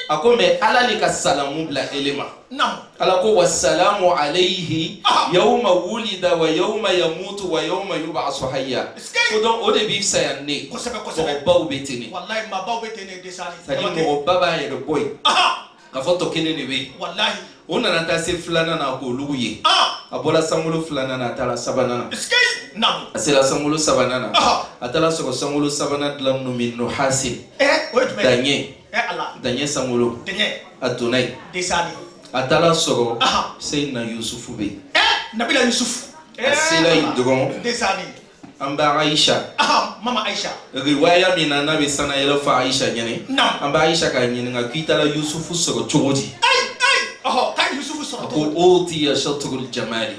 ako me ala li ka salamu bla elema ala ko wassalamu alayhi yawma wulida wa yawma yamutu wa yawma yub'asu hayya ko don o de bi sayanne ko sebe baw betini wallahi ma baw betini desani sadi mo baba ye boy ka foto kene ne be wallahi ona na ta se flana na ko luguye abola sangulo flana na tala sabanana nam asela sangulo sabanana atala soko sangulo sabana dlam no min no hasin danye Danye sangolo. Danye. Adonai. Desani. Atala soro. Seyna Yusufu be. Nabila Yusuf. Asila idron. Desani. Amba Aisha. Mama Aisha. Riwaya mina na be sana yelo fa Aisha nyane. Amba Aisha ka nyene nga kitala Yusufu soro chogodi. Kan Yusufu soro. Ko oti ya shatrul jamali.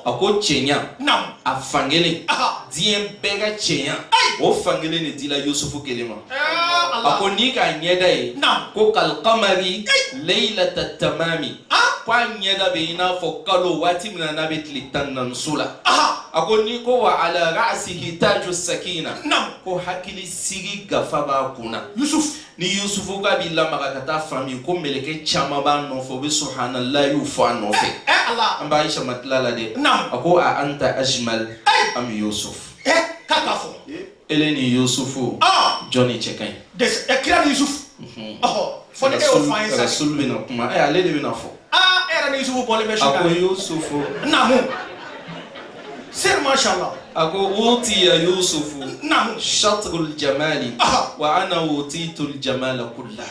Ako chenya afangele dien bega chenya o fangele ne dila Yusufu kelema ako nika nyeda e ko kal qamari laylat at-tamami kwa nyeda be ina fo kalo wati mina na betli tannan sula ako niko wa ala ra'sihi taju sakina ko hakili sigi gafaba kuna ni Yusufu ka bi lamaka kata fami ko meleke chama ba no fo bi subhanallahi ufa no fe amba Aisha matlala de ako a anta ajmal am Yusuf kakafo eleni Yusufu Johnny Chekai des ekira Yusuf fo de o fa rasul bina kuma ale de bina fo era ni Yusufu bole be shoka ako Yusufu namu sir mashallah ako uti ya Yusufu shatrul jamali wa ana utitul jamala kullahu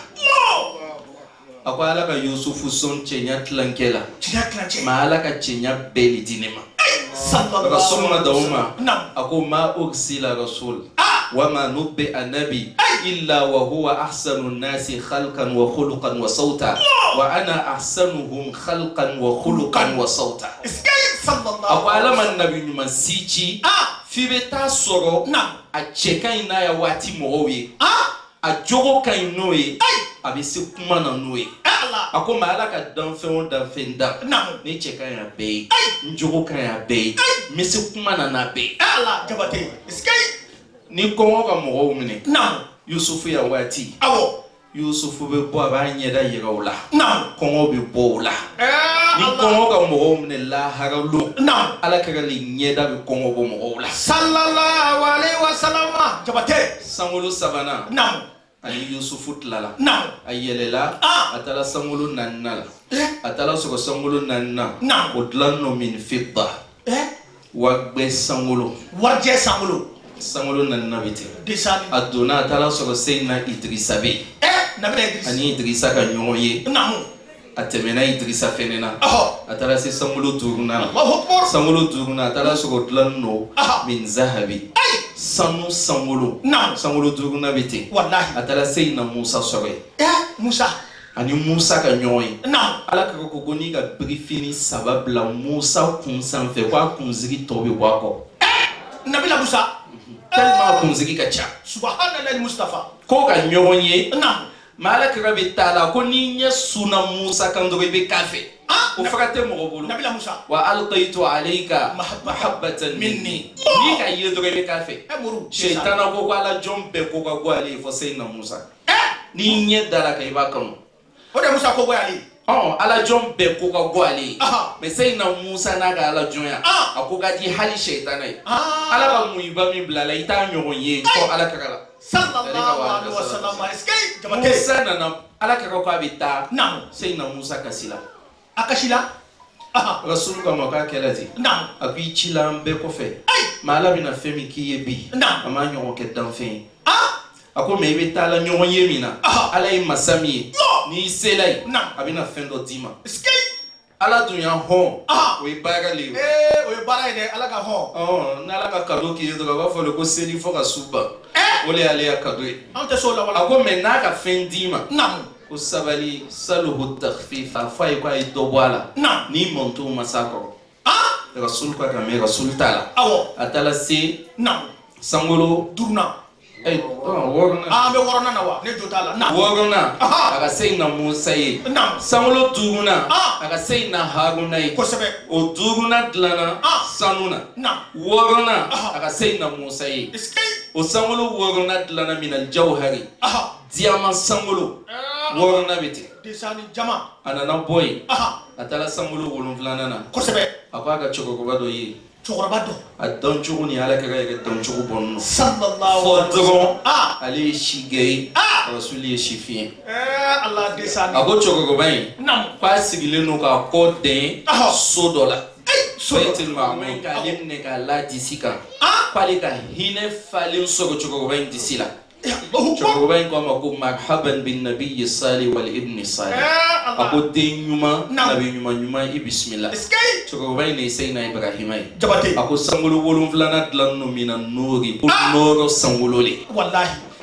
ako alaka Yusufu son chenya tlankela ma alaka chenya beli dinema sallallahu dauma ako ma ursila rasul wa ma nubbi annabi illa wa huwa ahsanun nasi khalqan wa khuluqan wa sauta wa ana ahsanuhum khalqan wa khuluqan wa sauta ako alama nabi nyuma sichi fi beta soro a cheka ina ya wati mowe a jogo kan noye abi se kuma na noye ako mala ka danfen ni cheka ya be njogo kan ya be mi se kuma na be jabate skay ni kongo ka mo mine Yusufu ya wati Yusufu be bo abanye da yirawla kongo be bo la ni kongo ka mo mine la haralu ala ka li nyeda be kongo bo mo la sallallahu alaihi wasallam jabate sangolo sabana ani Yusufu tlala ayelela atala sangolo nanna atala soko sangolo nanna odlanno min fidda wagbe sangolo warje sangolo nanna biti desani adona atala soko seyna Idrissa be nabila Idrissa ani Idrissa ka nyoye atemena Idrissa fenena atala se sangolo duruna sangolo atala soko odlanno min zahabi sanu sangolo duruna biti wallahi atala seyna Musa sore Musa ani Musa ka nyoye ala ka ko goni ka briefing sababla Musa kun sanfe kwa kunzigi tobe wako nabila Musa tellement kunzigi ka cha subhanallahi Mustafa ko ka nyoye mala ka be tala ko ni nya suna Musa kan do be kafe o fakate mo bolo nabila Musa wa alqaitu alayka mahabbatan minni ni ka yedo be kafe shaytana ko ala jombe ko ka gwali fo sayna Musa ni nya dala ka ibakam o de Musa ko gwali ala jombe ko ka gwali me sayna Musa na ga ala jonya akoga di hali shaytana ala ka mu iba mi blala ita nyoye ko ala kala sallallahu alaihi wasallam iskay jabate Musa na ala ka ko abita sayna Musa kasila akashila rasul ka maka kelati akui chila mbe ko fe mala bina femi ki yebi ama nyon ke danfen ako mebe tala nyon yemina ala yi masami ni selai abina fendo dima ala dunya ho we baga le we bara ide ala ka ho na ala ka kado ki do ba fo le ko seli fo ka suba ole ale ya kado ante so la wala ako mena ka fendima usabali saluhu takhfifa fa kwa idobwala ni montu masako rasul kwa kame rasul tala atala si sangolo durna worna be worna na wa ne jotala worna aga sayna Musa yi sangolo durna aga sayna Haruna yi kosebe o durna dlana sanuna worna aga sayna Musa yi o sangolo worna dlana min al jawhari diamant sangolo worna biti desani jama anana boy atala sangolo wolonflana na kosebe akwaga choko bado yi chorobado adon chugu ni ala kaga ga don chugu bonno sallallahu alaihi wasallam ali shigei rasuli shifien Allah desani ago choko bay kwa sigile no ka ko den sodola Baitul Ma'mur ka limne ka la disika kwali ka hine falin sogo choko bay disila cɛkɔrɔba in ko a ma ko marhaban bin nabiyyi salih wal ibni salih a ko den ɲuman nabi ɲuman i bisimila cɛkɔrɔba in de ye Seydina Ibrahima ye a ko sankolo 7 dilan no min na noori ko nɔɔrɔ sankolo le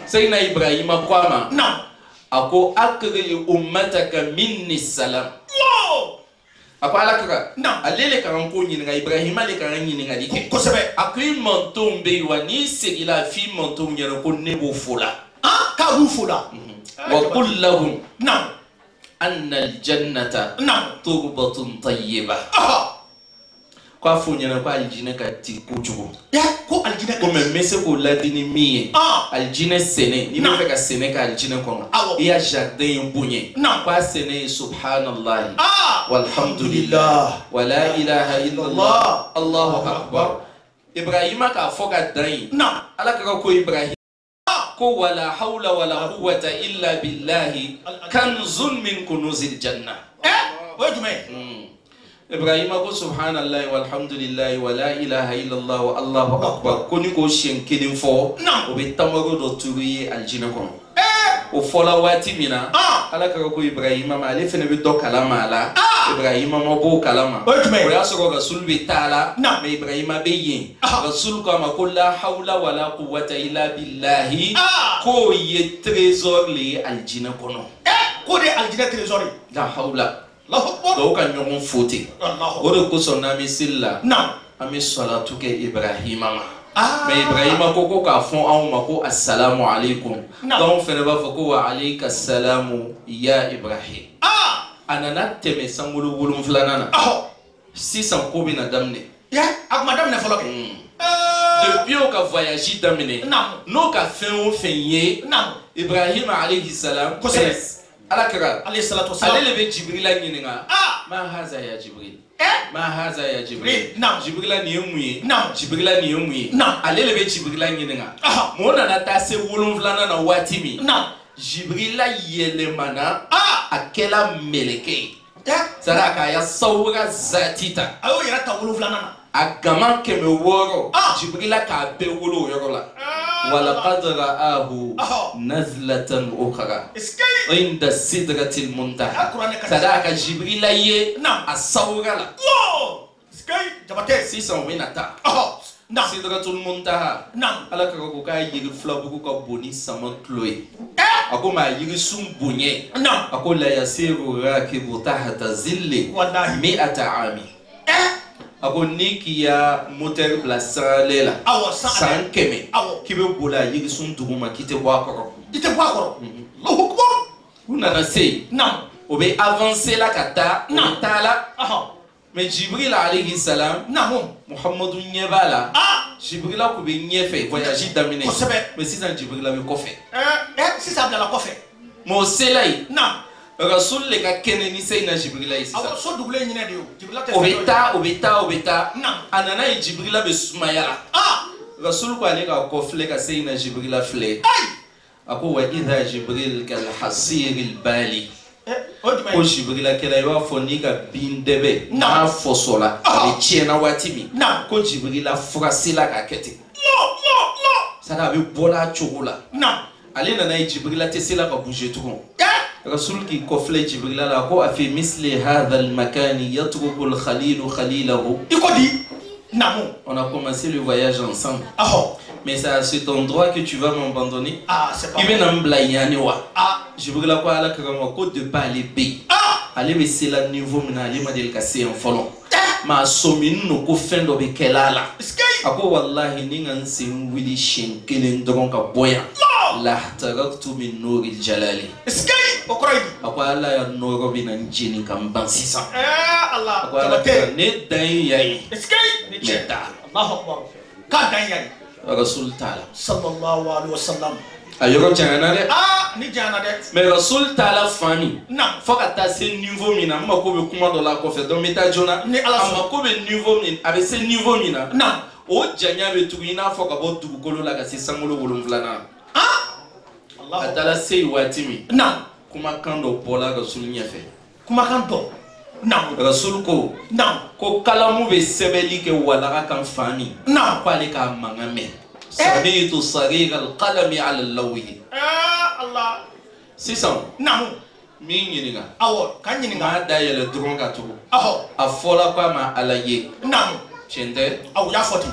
Seydina Ibrahima ko a ma a ko akri ummataka minni salam a ko ala kira ale le kan ko ɲininka Ibrahima le kan ɲininkali kɛ kosɛbɛ a ko i mantonw bɛ yen wa n'i segila f'i mantonw ɲɛna ko ne b'o fo la k'a b'u fo la wa qul lahum anna aljannata turbatun tayyiba ko a f'o ɲɛna ko alijinɛ ka di kojugu ko alijinɛ ko mɛ n bɛ se k'o ladi ni min ye alijinɛ sɛnɛ n'i bɛ fɛ ka sɛnɛ kɛ alijinɛ kɔnɔ i y'a jardin ye bonya ko a sɛnɛ ye subhanallahi walhamdulillah wala ilaha illallah allahu akbar Ibrahima k'a fɔ ka dan ye ala ka ko Ibrahima ko wala hawla wala quwwata illa billahi kanzun min kunuzil janna o ye jumɛn Ibrahima ko subhanallahi walhamdulillahi wala ilaha illallah wa allahu akbar ko ni ko siyɛn kelen fɔ o bɛ tamaro dɔ turu ye alijinɛ kɔnɔ o fɔla waati min na ala ka ko Ibrahima ma ale fɛnɛ bɛ dɔ kalama a la Ibrahima ma b'o kalama o y'a sɔrɔ rasul bɛ taa la mais Ibrahima bɛ yen rasul ko a ma ko la hawla wala quwwata illa billahi k'o ye trésor le ye alijinɛ kɔnɔ k'o de ye alijinɛ trésor ye la hawla dɔw ka ɲɔgɔn fo ten o de kosɔn n'an bɛ seli la an bɛ salatu kɛ Ibrahima ma mais Ibrahima ko k'a fɔ anw ma ko assalamu alaikum dɔw fɛnɛ b'a fɔ ko wa alayka salamu ya Ibrahim a nana tɛmɛ sankolo 7 na sisan ko bɛna daminɛ a kun ma daminɛ fɔlɔ kɛ depuis o ka voyage daminɛ n'o ka fɛn o fɛn ye Ibrahima alayhi salam ala kira ale le bɛ Jibrila ɲininka ma haza ya Jibril ma haza ya Jibril Jibrila nin ye mun ye Jibrila nin ye mun ye ale le bɛ Jibrila ɲininka mɔɔ nana taa se 7 na waati min Jibrila yɛlɛmana a kɛla mɛlɛkɛ ye sara k'a ya sawura zati ta a y'o yɛrɛ ta 7 na a gama 600 Jibrila k'a bɛɛ wolo o yɔrɔ la ولقد رآه نزلة أخرى عند سدرة المنتهى صدق جبريل الصورة لا سيسون من أتا سدرة المنتهى على كرو كاي يرفلو بكو بوني سامن كلوي أكو ما يرسم بوني أكو لا يسير راكب تحت ظل 100 عام ako ni kiya moteur bila sarale la san kɛmɛ k'i bɛ boli a yirisun duguma k'i tɛ bɔ a kɔrɔ Allahu Akbar u nana se o bɛ avancer la ka taa o bɛ taa la mais Jibril alayhi salam Muhammadu ɲɛ b'a la Jibrila kun bɛ ɲɛfɛ voyage daminɛ mais sisan Jibrila bɛ kɔfɛ sisan bilala kɔfɛ mais o sela yen rasul le ka kɛnɛ ni Seydina Jibrila ye sisan so dugulen ɲinɛ de yo Jibrila tɛ o bɛ taa a nana ye Jibrila bɛ sumaya la rasul ko ale ka kɔfilɛ ka Seydina Jibrila filɛ a ko wa idha Jibril kal hasir al bali ko Jibrila kɛla i b'a fɔ n'i ka bin dɛbɛ n'a fɔsɔla a bɛ tiɲɛna waati min ko Jibrila furasela k'a kɛ ten saka a bɛ bɔla a cogo la ale nana ye Jibrila tɛ se la ka bouger tugun rasul ki kofle Jibrila la ko afi misli hadha al makan yatruku al khalil khalilahu ikodi namo on a commencé le voyage ensemble mais c'est à cet endroit que tu vas m'abandonner c'est pas ibn ambla yani wa Jibrila ko ala kama ko de pas aller be ale be c'est la niveau mina ale madel ka se en folon ma somin no ko fendo be kelala ako wallahi ni ngan sin wili shin kelen dogon ka boya la taraktu min nuri jalali ako ala ya noro bi nan jini kan ban sisan Allah ako ala ne dan yayi ne ta Allahu Akbar ka dan yayi rasul taala sallallahu alaihi wasallam ayoro jana de ni jana de mais rasul taala fami fo ka ta se niveau mina ma ko be kuma do la ko fe do meta jona amma ko be niveau min avec ce niveau mina o janya be tugu ina fo ka bo tugu kolo la ka se sangolo 7 Allah atala sei watimi kuma kan do bola rasul ɲɛfɛ kuma kan do rasul ko ko kalamu be sɛbɛli kɛ walaga kan fami ko ale ka mankan mɛn سميت صغير القلم على اللوح الله سيسان نعم مين ينيغا أو كان ينيغا ما دايل درون كاتو أهو أفولا كما على يه نعم شنده أو يا فوتي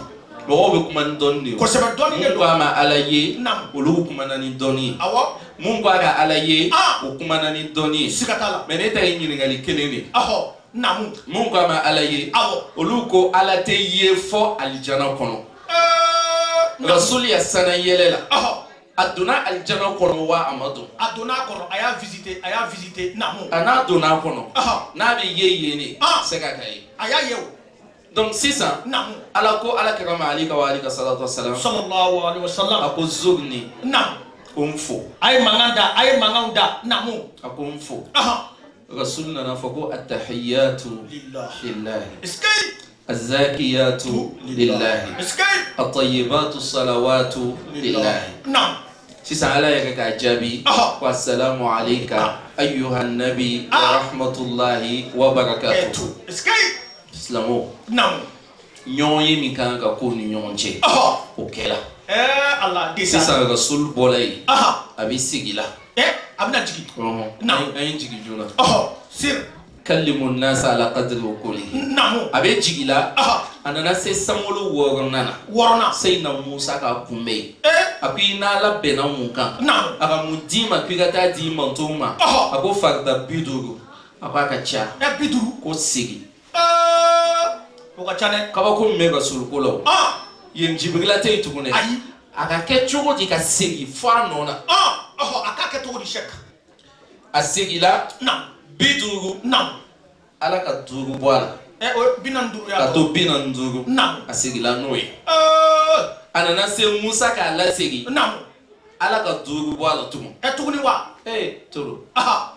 لو بكمان دوني كسبت دوني كما على يه نعم ولو كمان ناني دوني أو mun ko aga alaye o kuma na ni doni sikatala meneta yini ngali kelele aho namu mun ko ma alaye awo oluko alate ye fo aljana kono rasul ya sana yelela aho aduna aljana kono wa amadu aduna kono aya visiter namu ana aduna kono aho na be ye ni seka kai aya yew donc sisa namu ala ko ala karama alika wa alika salatu wassalam sallallahu alaihi wasallam ako zugni namu kumfo ay manganda namu akumfo aha rasulna nafako attahiyatu lillahi iskay الزاكيات لله الطيبات الصلوات لله نعم سيسا عليك كعجابي والسلام عليك أيها النبي ورحمة الله وبركاته اسلامو نعم نيوني ميكان كوني نيونجي اوكيلا الله ديسا سيسا رسول بولاي أبي سيجيلا أبنا جيجي نعم أين جيجي جونا سير كلموا الناس على قدر وقوله نعم أبي جيلا أنا ناسي سامولو ورنا سينا موسى كاكومي أبي نالا بنا موكا نعم أبا مديما كيغاتا ديما توما أبو فردا بيدورو أبا كاتشا بيدورو كو سيغي وكاتشاني كابا ميغا سولكولو ين جبريلا تي تكوني aka ke chogo di ka segi fa nona aka ke to di shek asegila nam biduru nam ala ka duru bwala binanduru ya ka to binanduru nam asegila noy anana se musa ka la segi nam ala ka duru bwala tumo tuguni wa toro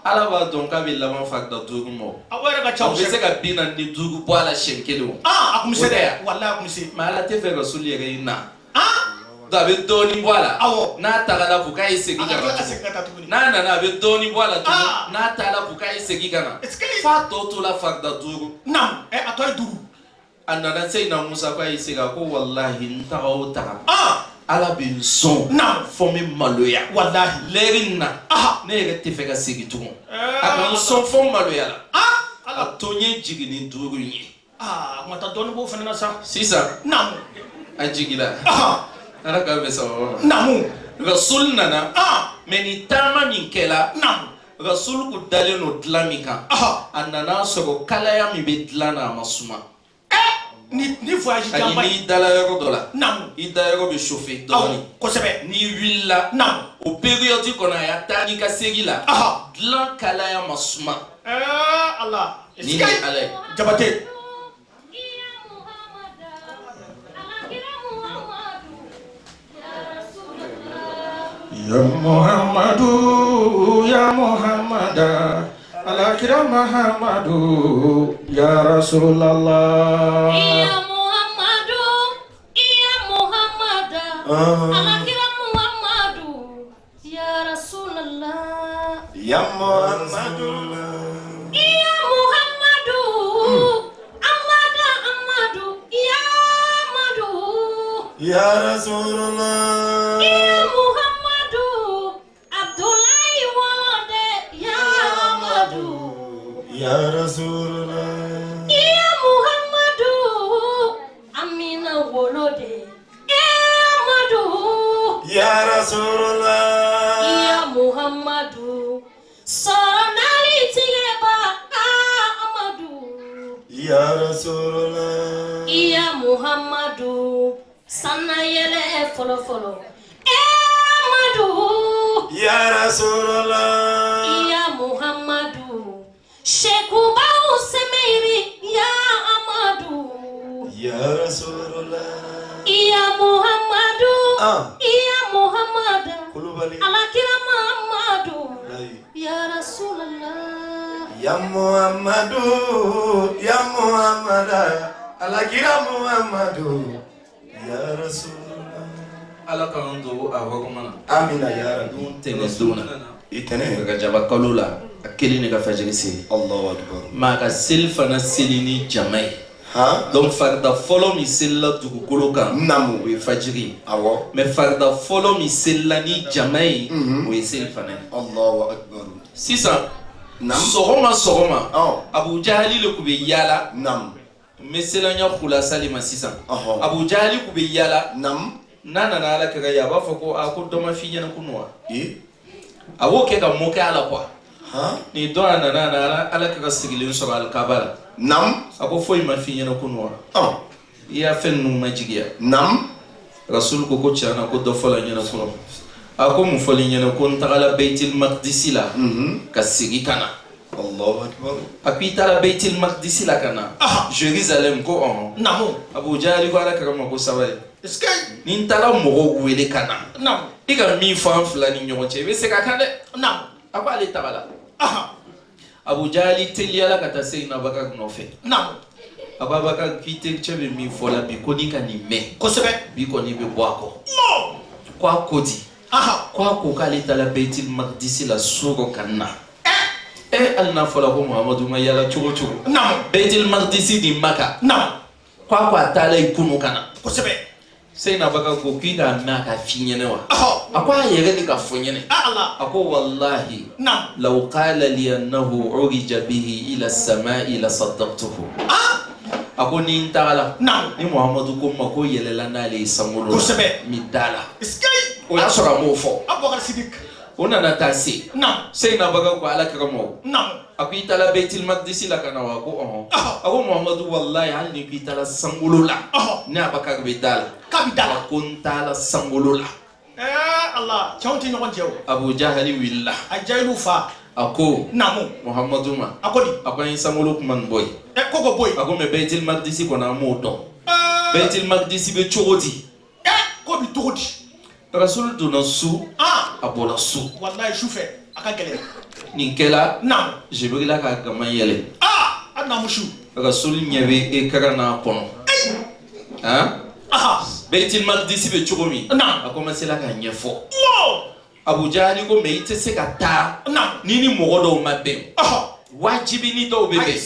ala ba don ka bi laban fakda duru mo awara ka chaw se ka binandi duru bwala shenkelo akumse wallahi akumse ma ala te fe rasuli yere na David Doni Bola. Na tagala buka isegi kana. Na na be Doni Bola tu. Na tala buka isegi kana. Fa toto la fakda duru. Nam, atoy duru. Anana say na Musa kwa isega ko wallahi ntawo ta. Ala bin son. Nam, fomi maloya. Wallahi lerina. Ne ga tefeka segi tu. Akon son fom maloya la. Ala tonye jigini duru yi. Mata Doni bo fana sa. Sisa. Nam. Ajigila. Araka beso namu rasul nana meni tama minkela nam rasul ku daleno dlamika anana soro kalaya mi be dlana masuma ni voyage jamba ni dala yoro dola nam ida yoro be chauffer doni ko sebe ni willa nam o periode kona ya tani ka segila dlan kalaya masuma Allah ni ale jabate Ya Muhammadu, ya Muhammada, ala kira Muhammadu, ya Rasulullah. Ya Muhammadu, ya Muhammada, ala kira Muhammadu, ya Rasulullah. Ya Muhammadu, ya Muhammadu, Amada Amadu, ya Amadu, ya Rasulullah. Ya Rasulullah, Ya Muhammadu, Amina Wolode, Amadu, Ya Rasulullah, Ya Muhammadu, Sonali Tigeba, Amadu, Ya Rasulullah, Ya Muhammadu, Sanayele Folofolo, Amadu, Ya Rasulullah, Ya Muhammadu. Shekubau Semeiri, Ya Amadu, Ya Rasulullah, Ya Muhammadu, Ya Muhammad, Alakira Muhammadu, Ya Rasulullah, Ya Muhammadu, Ya Muhammad, Alakira Muhammadu, Ya Rasulullah. Alakando awakumana. Amina ya Rabbi. Tenezuna. Itene. Gajaba kalula. Akili ni kafajiri si. Allahu Akbar. Maka silfa na silini jamai. Donc farda folo mi sella dugukolo kan namu o ye fajiri awɔ mais farda folo mi sella ni jama ye o ye seli fana ye. Allahu akbar. sisan Nam. sɔgɔma sɔgɔma Ɔ. Abu Jahali le kun bɛ yaala nam n bɛ selanya kulasali ma sisan Ɔhɔ. Abu Jahali kun bɛ yaala nam n'a nana ala kɛra ye a b'a fɔ ko ko dɔ ma f'i ɲɛna kunu wa e a b'o kɛ ka mun kɛ ala quoi han ni dɔ a nana ala kɛra sigilen sɔrɔ alikaba la nam a ko foyi ma f'i ɲɛna kunu wa ɔ i y'a fɛn ninnu majigiya nam Rasul ko tiɲɛna ko dɔ fɔla ɲɛna kunu a ko mun fɔli ɲɛna ko n tagala Baitul Maqdisi la ka segin ka na Allahu akbar. a ko i taara Baitul Maqdisi la ka na Jérusalem ko ɔhɔn namu Abu Jahali ko ala kɛra ma ko sabali est-ce que ni n taara mɔgɔw wele ka na namu i ka min fɔ an fila ni ɲɔgɔn cɛ i bɛ se ka kan dɛ namu a ko ale tagala aha Abu Jahali teliyala ka taa Seydina Abubakar nɔfɛ namu a ko Abubakar k'i terikɛ bɛ min fɔ la bi ko n'i ka nin mɛn kosɛbɛ bi kɔni bɛ bɔ a kɔ no ko a ko di aha ko a ko k'ale taara Baitul Maqdisi la so dɔ ka na hali n'a fɔla ko Muhamadu ma yala cogo cogo namu Baitul Maqdisi di Maka namu ko a ko a taala yen kunu ka na kosɛbɛ Seydina Abubakar ko k'i k'a mɛn a ka f'i ɲɛna wa ɔhɔ a ko a yɛrɛ de ka fɔ ɲɛna ala a ko wallahi namu لو قال لي أنه عرج به إلى السماء لصدقته ako ni n tagala ni Muhamadu ko ma ko yɛlɛla n'ale ye sankolo la kosɛbɛ mi da la est-ce que o y'a sɔrɔ a m'o fɔ Abubakar Sidik o nana taa se Seydina Abubakar ko ala kɛra ma o namu a ko i taara Baitul Maqdisi la ka na wa ko ɔhɔn a ko Muhamadu wallahi hali ni k'i taara sankolo la ne Abubakar bɛ da la k'a bɛ da la a ko n taara sankolo la Allah cɛw tɛ ɲɔgɔn cɛ o Abu Jahali wulila a jahilu fa a ko namu Muhamadu ma a ko di a ko an ye sankolo kuma nin bɔ yen ko ko bɔ yen a ko mɛ Baitul Maqdisi kɔni an m'o dɔn Baitul Maqdisi bɛ cogo di ko bi cogo di Rasul donna su a bɔra su wallahi su fɛ a ka gɛlɛn nin kɛla namu Jibrila k'a gama yɛlɛ a namu su Rasul ɲɛ bɛ ekara n'a kɔnɔ Baitul Maqdisi bɛ cogo min a commencera ka ɲɛfɔ Abu Jahali ko mɛ i tɛ se ka taa ni ni mɔgɔ dɔw ma bɛn wajibini dɔw bɛ bɛn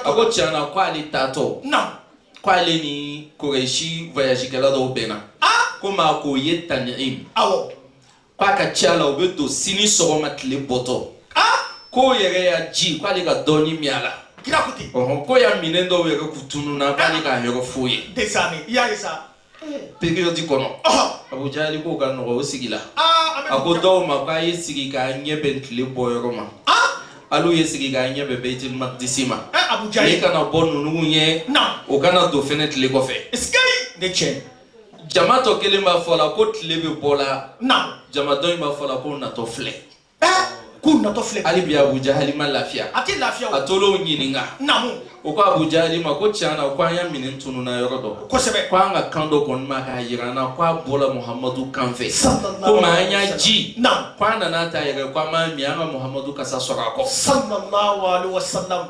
a ko tiɲɛna ko ale taatɔ ko ale ni Kurɛshi voyagekɛla dɔw bɛnna ko maa k'o ye Tanɛim ko a ka ca la o bɛ don sini sɔgɔma tile bɔtɔ k'o yɛrɛ y'a ji k'ale ka dɔɔni min a la ko y'a minɛn dɔw yɛrɛ k'u tununa k'ale k'a yɔrɔ f'o ye période kɔnɔ Abu Jahali k'o ka nɔgɔ o sigila a ko dɔw ma k'a ye sigi k'a ɲɛ bɛn tile bɔyɔrɔ ma alu ye sigi k'a ɲɛ bɛn Baitul Maqdisi ma e kana bɔ ninnu ɲɛ o kana don fɛnɛ tile kɔfɛ jama tɔ kelen b'a fɔ la ko tile bɛ bɔ la jama dɔ in b'a fɔ la ko natɔ filɛ hali bi Abu Jahali ma lafiya a t'olu ɲininka o ko Abu Jahali ma ko tiɲɛna ko an y'a minɛ tununa yɔrɔ dɔ ko an ka kan dɔ kɔni ma k'a jira an na ko a bɔra Muhamadu kan fɛ ko maa an y'a ji ko an nana ta yɛrɛ ko an m'a min an ka Muhamadu kasa sɔrɔ a kɔ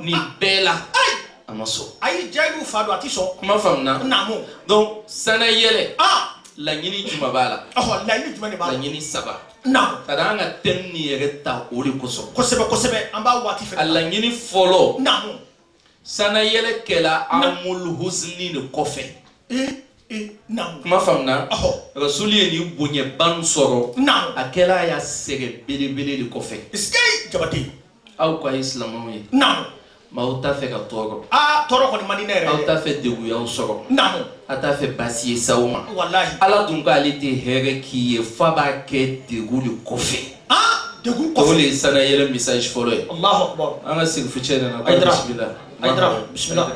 nin bɛɛ la a ma sɔn kuma faamuna donc sana yɛlɛ laɲini juma b'a la laɲini saba ka da an ka thème ni yɛrɛ ta o de kosɔn a laɲini fɔlɔ sana yɛlɛ kɛla amul husni de kɔfɛ kuma faamuna Rasul ye ni bonyɛba sɔrɔ a kɛla a y'a sɛgɛn belebele de kɔfɛ aw ka ye silamɛw ye maaw t'a fɛ ka tɔɔrɔ aw t'a fɛ deguyaw sɔrɔ a t'a fɛ baasi ye s'aw ma Ala dun k'ale tɛ hɛrɛ k'i ye f'a b'a kɛ degun de kɔfɛ o de ye sana yɛlɛ message fɔlɔ ye an ka sigi fucɛ nana bismillah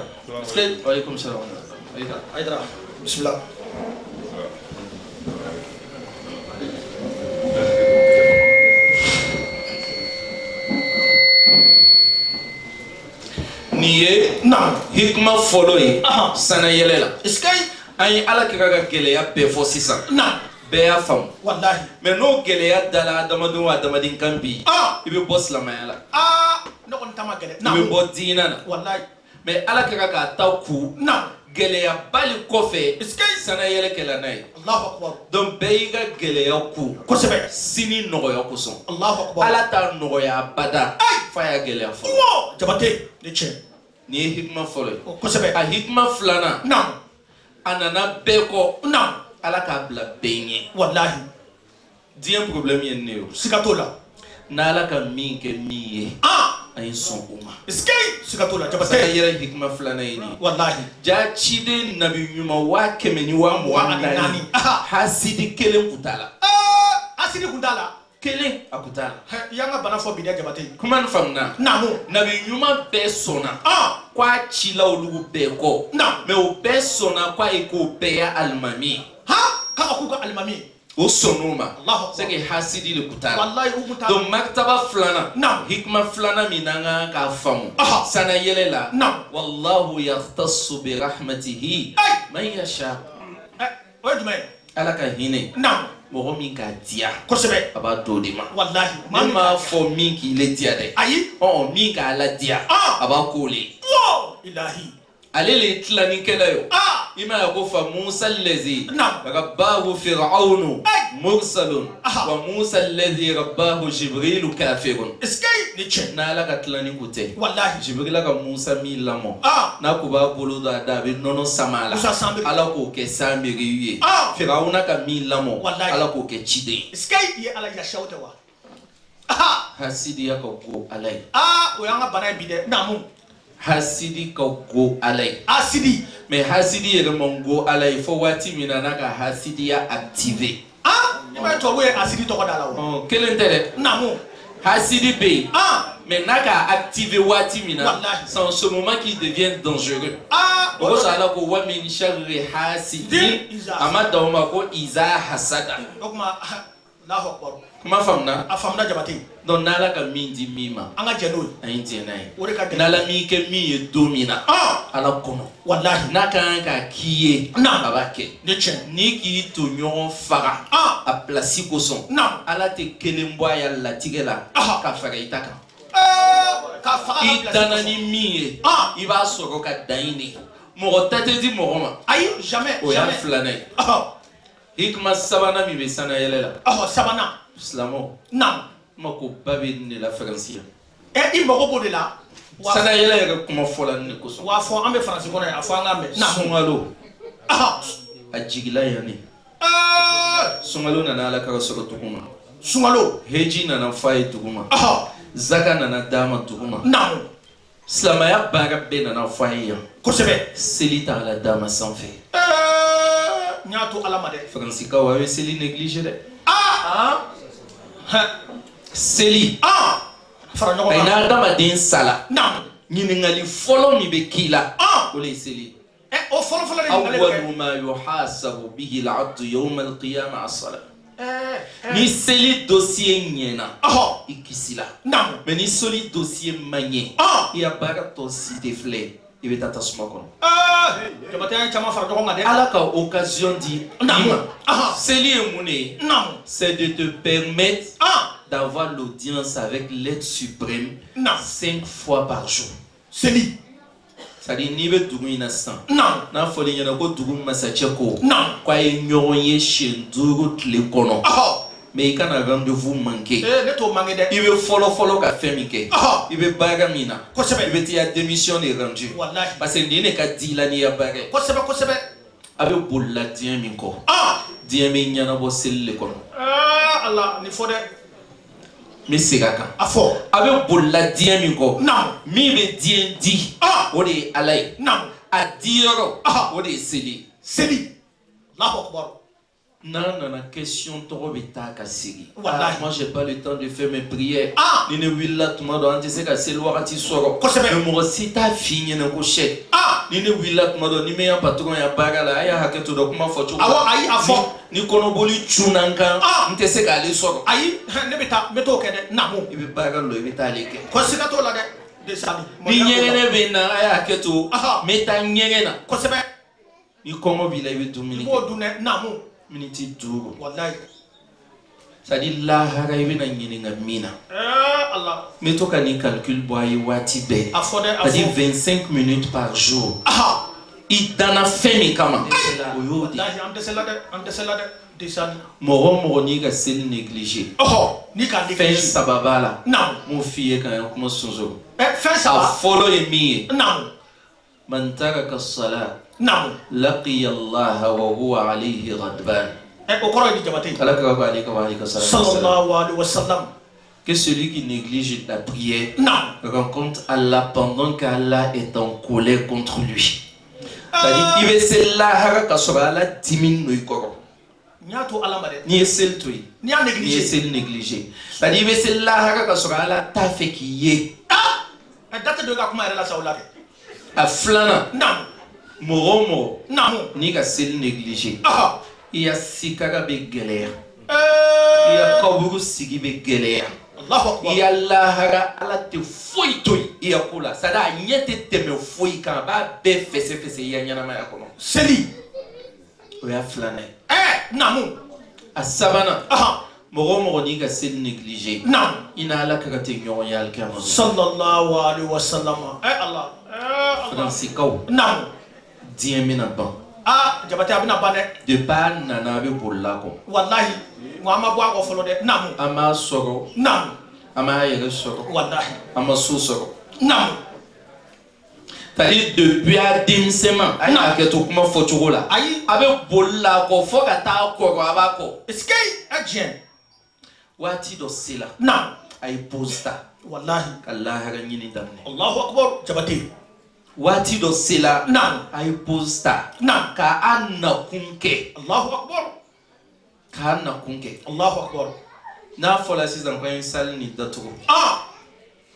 alaikum salam bismillah nin ye hikma fɔlɔ ye sana yɛlɛ la an ye Ala kira ka gɛlɛya bɛɛ fɔ sisan bɛɛ y'a faamu mais n'o gɛlɛya dala adamaden o adamaden kan bi i bɛ bɔ silamɛya la i bɛ bɔ diinɛ na mais Ala kira k'a ta ku gɛlɛya bali kɔfɛ sana yɛlɛ kɛla n'a ye donc bɛɛ y'i ka gɛlɛya ku sini nɔgɔya kosɔn Ala t'a nɔgɔya abada f'a y'a gɛlɛya fɔlɔ ni ye hikma fɔlɔ ye kosɛbɛ a hikma filanan naam a nana bɛɛ kɔ naam ala k'a bila bɛɛ ɲɛ wallahi diɲɛ problème ye ne ye o siga t'o la n'ala ka min kɛ min ye a ye sɔn o ma siga t'o la a jabatɛ yɛrɛ hikma filanan ye nin wallahi jaa ciden nabi ɲuman 100 ni 24 hasidi kelen kun t'a la asidi kun t'a la kelen a kun t'a la i y'an ka bana fɔ bi dɛ jabatɛ kuma ni faamuna naamu nabi ɲuman bɛɛ sɔnna k'a cila olu bɛɛ kɔ naam mais o bɛɛ sɔnna k'a ye k'o bɛɛ ye alimami ye k'a ka k'u ka alimami o sɔnn'o ma Allahu c'est que hasidi de kun t'a la wallahi u kun t'a la donc maktaba filanan naam hikma filanan min n'an kan k'a faamu sana yɛlɛ la naam wallahu yahtassu bi rahmatihi man yasha o ye jumɛn ye ala ka hinɛ naam mɔgɔ min k'a diya kosɛbɛ a b'a d'o de ma wallahi ne m'a fɔ min k'i le diya dɛ ayi min k'a la diya a b'a k'o le ilahi ale le ye tilanikɛla ye i m'a ye ko fa musa lezi naam rabbahu fir'aunu mursalun wa musa lezi rabbahu jibrilu kafirun ni cɛ n'ala ka tilani ko tɛ wallahi jibrila ka musa min lamɔ n'a ko b'a bolo don a da a bɛ nɔnɔ sama la ala k'o kɛ sanbiriw ye fir'auna ka min lamɔ ala k'o kɛ ciden i ye ala yasiyaw tɛ wa hasidiya ka go ala ye o y'an ka bana ye bi dɛ naamu hasidi ka go ala ye asidi mais hasidi yɛrɛ man go ala ye fo waati min na n'a ka hasidiya activé i b'a ye tubabu ye asidi tɔgɔ da la o kelen tɛ dɛ naamu hasidi bɛ yen mais n'a ka activé waati min na wallahi c'est en ce moment qu'il devient dangereux o ko sɔrɔ ala ko wa min sharri hasidin a ma dan o ma ko iza hasada o kuma Allahu akbar kuma faamuna a faamuna jabate donc n'ala ka min di min ma an ka jɛ n'o ye an ye diɲɛ n'a ye o de ka gɛlɛn n'ala min kɛ min ye don min na ala kɔnɔ wallahi n'a ka kan k'a k'i ye a b'a kɛ ne tiɲɛ ni k'i to ɲɔgɔn faga a pilasi kosɔn ala tɛ kelen bɔ a ya latigɛ la ka fara i ta kan i danna ni min ye i b'a sɔrɔ ka dan in de mɔgɔ ta tɛ di mɔgɔ ma ayi jamais o y'a filanan ye hikma sabanan min bɛ sana yɛlɛ la sabanan silamɛw naam kuma ko ba bɛ nin de la faransi yan i mago b'o de la sana yɛlɛ yɛrɛ kuma fɔla nin de kosɔn wa fɔ an bɛ faransi kɔnɔ yan a fɔ an k'a mɛn sunkalo a jigila yan ne sunkalo nana ala ka sɔrɔ dugu ma sunkalo heji nana f'a ye dugu ma zaka nana d'a ma dugu ma naamu silamɛya baara bɛɛ nana f'a ye yan kosɛbɛ seli t'a la d'a ma sanfɛ n y'a to ala ma dɛ faransikaw a bɛ seli négligé dɛ seli fara ɲɔgɔn kan kan n'a adamaden sala naamu ɲininkali fɔlɔ min bɛ k'i la o de ye seli o fɔlɔ-fɔlɔ de ɲininkali bɛ kɛ awwalu ma yuhasabu bihi al-abdu yawma al-qiyamah as-salat ni seli dossier ɲɛna i kisila naamu mais ni seli dossier ma ɲɛ i ya baara tɔ si tɛ filɛ i bɛ taa tasuma kɔnɔ jabatɛ ye caman fara ɲɔgɔn kan dɛ ala ka occasion di i ma seli ye mun de ye naamu c'est de te permettre d'avoir l'audience avec l'aide suprême 5 fois par jour seli c'est-à-dire n'i bɛ dugu in na sisan naamu n'a fɔra i ɲɛna ko dugu masacɛ ko naamu k'a ye ɲɔgɔn ye siɲɛ 5 tile kɔnɔ mais i kana rendez-vous manqué ne t'o manqué dɛ i bɛ fɔlɔ-fɔlɔ ka fɛn min kɛ i bɛ baara min na kosɛbɛ i bɛ t'i ka démission de rendu wallahi parce que nin de ka di i la n'i ka baara ye kosɛbɛ kosɛbɛ a bɛ bolila diɲɛ min kɔ diɲɛ bɛ ɲɛnabɔ seli de kɔnɔ ala nin fɔ dɛ n bɛ segin a kan a fɔ a bɛ bolila diɲɛ min kɔ naamu min bɛ diɲɛ di o de ye ala ye naamu a diyɔrɔ o de ye seli seli Allahu akbar n'a nana question tɔgɔ bɛ taa ka segin wallahi moi j'ai pas le temps de faire mes prières ni ne wulila tuma dɔ an tɛ se ka seli wagati sɔrɔ kosɛbɛ mais mɔgɔ si t'a f'i ɲɛna ko chef ni ne wulila tuma dɔ ni min ya patron ya baara la a y'a hakɛ to dɔ kuma fɔ cogo awɔ ayi a fɔ ni kɔnɔboli cunna n kan n tɛ se k'ale sɔrɔ ayi ne bɛ taa n bɛ t'o kɛ dɛ naamu i bɛ baara la i bɛ taa ale kɛ ko siga t'o la dɛ desali ni ɲɛgɛnɛ bɛ na a y'a hakɛ to n bɛ taa ɲɛgɛn na kosɛbɛ ni kɔngɔ b'i la i bɛ dumuni i b'o dun dɛ naamu miniti 5 wallahi c'est-à-dire lahara i bɛna ɲininka min na ala n bɛ to ka nin calcul bɔ a ye waati bɛɛ a fɔ dɛ a c'est-à-dire fɔ 25 minutes par jour i danna fɛn min kama o y'o de wallahi an dɛsɛla dɛ an dɛsɛla dɛ desali mɔgɔ o mɔgɔ n'i ka seli négligé n'i k'a fɛn négligé saba b'a la naamu n m'o f'i ye ka n kuma sonsoro fɛn a saba fɔlɔ ye min ye naamu من ترك الصلاة نعم لقي الله وهو عليه غضبان. صلى الله عليه وسلم. Que celui qui néglige la prière نعم rencontre Allah pendant qu'Allah est en colère contre lui. C'est-à-dire, il veut se lahara kasora la dimin no ikoro. Ni esel toi. Ni esel négligé. C'est-à-dire, il veut se lahara kasora la tafe qui yé. A flana. نعم Moromo. نعم Ni ka sel négligé. aha Il y a sikara be galère. Il y a kaburu sigi be galère. Allahu akbar. Il y a lahara ala te foi toi. Il y a kola. Ça da nyete teme foi kan ba be fese ya nyana ma yakono. Seli. O ya flana. نعم A sabana. aha Moromo ni ka sel négligé. نعم Ina ala ka te nyon ya al kamo. صلى الله عليه وسلم. الله الله Fransikaw. نعم Dien mina ban. jabate abina bane De pa nana be bolla ko. wallahi ngama bwa ko folo de namu Ama soro. namu Ama yere soro. wallahi Ama so soro. namu C'est-à-dire depuis à dimsema. Ayi a ke to kuma fo cogo la. ayi Abe bolla ko fo ka ta ko abako. eskay ajien Wati do sila. namu Ay posta. wallahi Allah ha nyini damne. Allahu akbar jabate Wati do sila. namu Ay posta. namu Ka anna kunke. Allahu akbar Ka anna kunke. Allahu akbar Na fola sisan ko en sal ni datugo.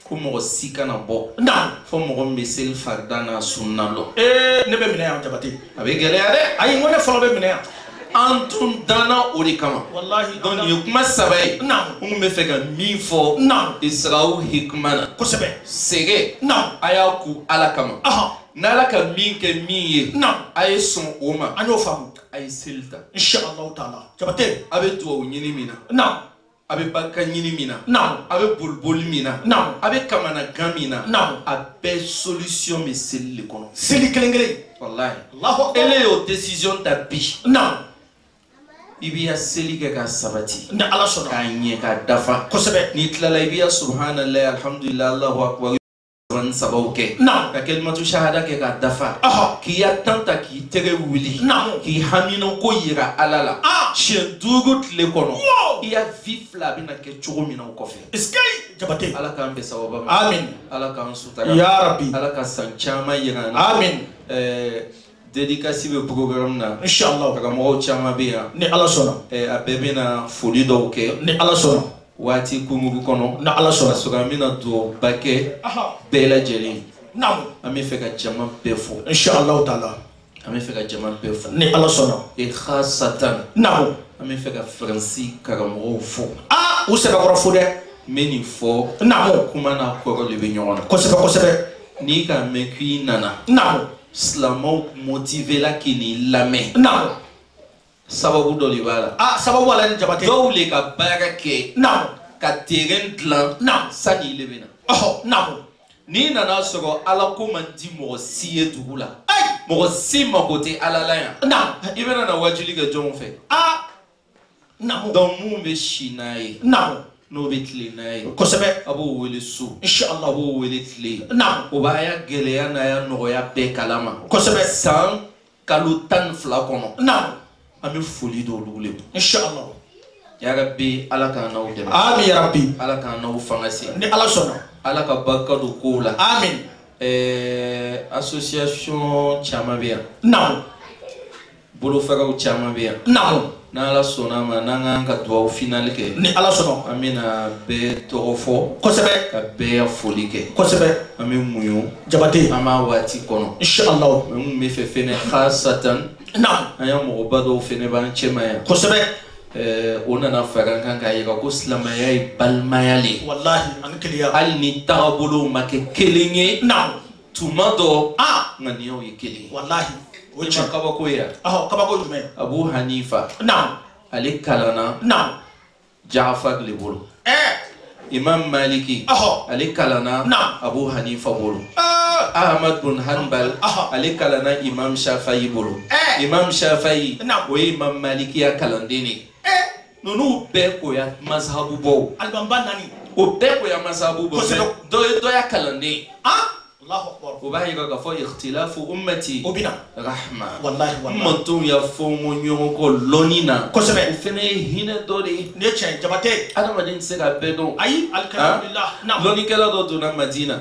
Ko mo sika na bo. namu Fo mo mesel fardana sunna lo. ne be minɛ jabate Abe gele ade. ayi ngone folo be minɛ Antun dana ori kama. wallahi Donc ni kuma sabai. namu On me fait un mi fo. namu Israu hikmana. kosɛbɛ Sege. namu Ayaku alakama. aha Nala ka min ke min ye. namu Aye son oma. an y'o faamu Aye silta. inshallah taala jabate Abe duwawu ɲini mina. namu Abe barika ɲini mina. namu Abe boliboli mina. namu Abe kamana gan mina. namu A bɛɛ solution bɛ seli le kɔnɔ. seli kelen kelen Wallahi. Allahu akbar Ele y'o décision ta bi. namu I b'i ya seli kɛ ka sabati. ni ala sɔnna K'a ɲɛ ka dafa. kosɛbɛ N'i tilala i b'i ya subhanallah alhamdulillah Allahu akbar. Sababu kɛ. namu Ka kalimatu shahada kɛ ka dafa. aha K'i ya tan ta k'i tɛgɛ wuli. namu K'i hamina ko yira ala la. Siɲɛ 5 tile kɔnɔ. I ya vie fila bɛna kɛ cogo min na o kɔfɛ. eskay jabate Ala k'an bɛn sababa ma. amin Ala k'an sutara. ya rabbi Ala ka san caman yira an na. amin Dédicace bɛ programme na. inshallah Karamɔgɔw caman bɛ yan. ni ala sɔnna A bɛɛ bɛna foli dɔw kɛ. ni ala sɔnna Waati kunkurunin kɔnɔ. ni ala Ka sɔnna sɔrɔ an bɛna duwawuba kɛ aha bɛɛ lajɛlen. namu An bɛ fɛ ka jama bɛɛ fo. inshallah taala An bɛ fɛ ka jama bɛɛ fo. ni ala sɔnna Khasatan. namu An bɛ fɛ ka Faransi karamɔgɔw fo. u sɛbɛkɔrɔ fo dɛ N bɛ nin fɔ namu kuma n'a kɔrɔ de bɛ ɲɔgɔn na. kosɛbɛ kosɛbɛ N'i ka mɛn k'i nana. namu Silamɛw motive la k'i ni lamɛn. namu Sababu dɔ de b'a la. sababu ala ni jabate Dɔw le ka baara kɛ namu ka terrain dilan namu sani i le bɛ na. namu N'i nana sɔrɔ ala ko man di mɔgɔ si ye dugu la. ayi Mɔgɔ si mako tɛ ala la yan. namu I bɛna na wajuli kɛ jɔnw fɛ. namu Donc mun bɛ si n'a ye namu n'o bɛ tile n'a ye. kosɛbɛ A b'o wele so. A inshallah b'o wele tile. namu O b'a ya gɛlɛya n'a ya nɔgɔya bɛɛ kalama. kosɛbɛ San kalo 12 kɔnɔ. namu An bɛ foli dɔw le ma. inshallah Yarabi ala k'an n'aw dɛmɛ. amin ya rabbi Ala k'an n'aw fanga se. ni ala sɔnna Ala ka barika don kow la. amin Association caman bɛ yan. namu Bolofaraw caman bɛ yan. namu N'ala sɔnna ma n'an k'an ka duwawu finali kɛ. ni ala sɔnna An bɛna bɛɛ tɔgɔ fɔ. kosɛbɛ Ka bɛɛ foli kɛ. kosɛbɛ An bɛ muɲu. jabate An b'a waati kɔnɔ. inshallah N kun bɛ fɛ fɛnɛ khasatan. namu An ya mɔgɔba dɔw fɛnɛ b'an cɛma yan. kosɛbɛ O nana fara an kan k'a yira ko silamɛya ye balimaya le. wallahi ani keleya Hali ni tagabolow ma kɛ kelen ye. namu Tuma dɔ ŋaniyaw ye kelen ye. wallahi o O ye ma tiɲɛ kabako ye yan. kabako jumɛn Abu Hanifa namu ale kalanna namu Jafar le bolo. Imam Maliki ale kalanna Abu Hanifa bolo. Ahmad bin Hanbal ale kalanna Imam Shafi'i bolo. Imam Shafi'i o ye Imam Maliki ya kalanden ye. Ninnu bɛɛ ko ya mazhabu bɔw. alibamba nani O bɛɛ ko ya mazhabu bɔw. Dɔ ye kalanden ye. وبعي كفو اختلاف أمتي رحمة والله مطو يفوم يوكو لونينا وفني هنا دوري نيتشن جبته أنا ما دين سكا بدو أي الكلام لله نعم لوني كلا دو دونا مدينة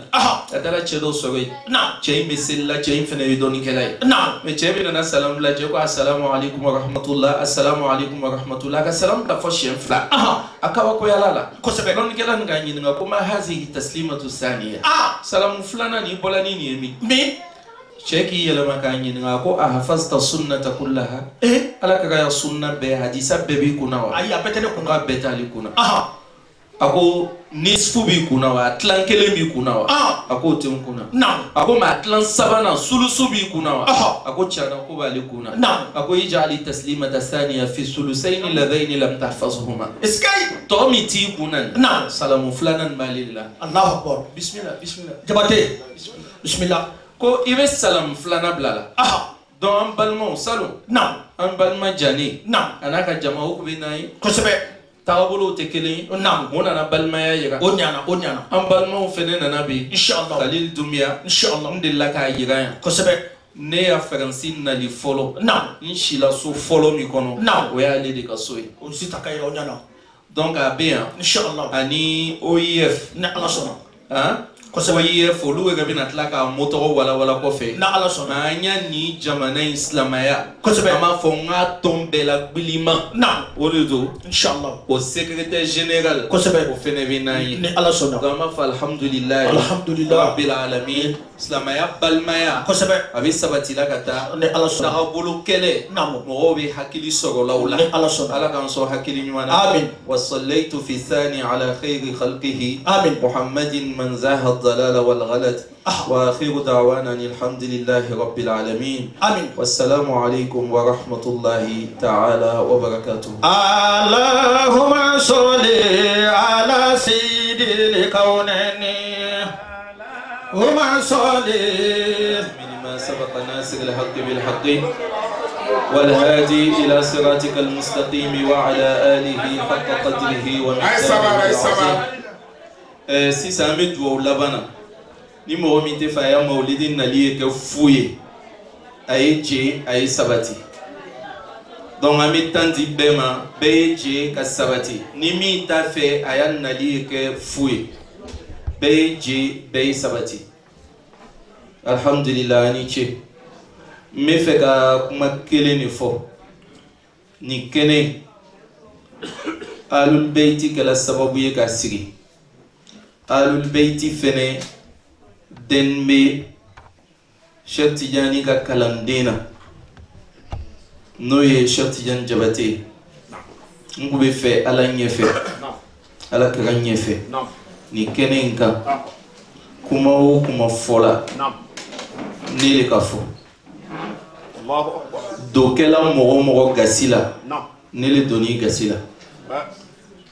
أتلا تشدو سوي نعم تشين مسلا تشين فني دوني كلا نعم متشين بنا السلام لا جوكو السلام عليكم ورحمة الله السلام عليكم ورحمة الله السلام كفوشين فلا أكوا كويا لا لوني كلا نغني نغاكو ما هذه التسليمة الثانية سلام فلانا bolani ni mi me cheki yele makanyi ngako ahafazta sunnata kullaha ala kaga ya sunna be hadisa be bi kuna wa aya betene kunga betali kuna ako nisfu bi kuna wa tlankele bi kuna wa ako tem kuna ako ma tlan sabana sulusu bi kuna wa ako chana ko bali kuna ako ijali taslimata thaniya fi sulusayn alladhayn lam tahfazhuma iskay to miti kuna salamu fulanan balillah Allahu akbar bismillah bismillah jabate bismillah ko ibe salam flana blala don an balma salo an balma jani anaka jama'u ku binai ko sebe tawabulu tekele wona na balma ya yira onyana an balma fene na nabi inshallah khalil dumiya inshallah ndilla ka yira ya ko sebe ne ya faransin na li folo inshila so folo mi kono o ya le de ka soyi o sita kayira onyana donc a bien inshallah ani OIF na Allah sona OIF olu ga bina tlaka moto wala kofe na Allah sona anya ni jamana islamaya kosobe ama fo nga tombe la bilima na oredo inshallah au secrétaire général kosobe o fenevinayi ni Allah sona dama fa alhamdulillah rabbil alamin islamaya balmaya kosobe abi sabati la kata ni Allah sona na bulu kele namo mo bi hakili soro lawla ni Allah sona ala kan so hakili nywana amin wa sallaitu fi thani ala khairi khalqihi amin muhammadin man zaha الضلال والغلط وآخر دعوانا الحمد لله رب العالمين آمين والسلام عليكم ورحمة الله تعالى وبركاته اللهم صل على سيد الكونين وما صل لما سبق ناصر الحق بالحق والهادي إلى صراطك المستقيم وعلى آله حق قدره ومقداره العظيم si ça me doit labana ni mo mi te fa ya maulidin na liye ke fuye ay sabati donc ami tandi bema beje ka sabati ni mi ta fe ayan na liye ke fuye beje be sabati alhamdulillah ni che me fe ka kuma kele ni fo ni kene alul beiti kala sababu ye ka sigi alul beiti fene denbe Cheikh Tidiane ka kalandena noye Cheikh Tidiane Jabate ngube fe ala nyefe ala kara nyefe ni kenenka kuma o kuma fola nele ka fo Allahu akbar do kela mogo gasila nele doni gasila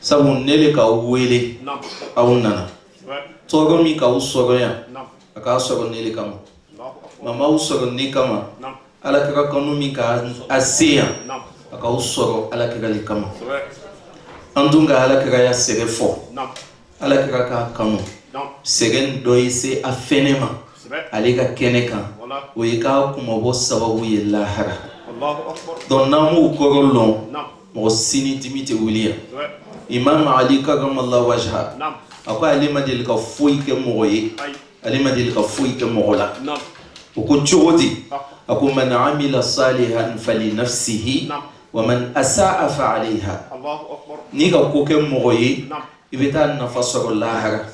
sabu nele ka wele au nana togo mi ka usoro ya aka soro nele kama mama usoro ne kama ala kaka kanu mi ka asia aka usoro ala kaka le kama andunga ala kaka ya sere fo ala kaka ka kanu seren do ise afenema ale ka keneka o yika kuma bo sababu ye lahara don namu korolon mo sini timite wuliya imam ali karamallahu wajha akwa alima del ka fuyi ke moye alima del ka fuyi ke mola ko chodi ako man amila salihan fali nafsihi wa man asaa fa alayha ni ka ko ke moye ibeta nafasoro lahara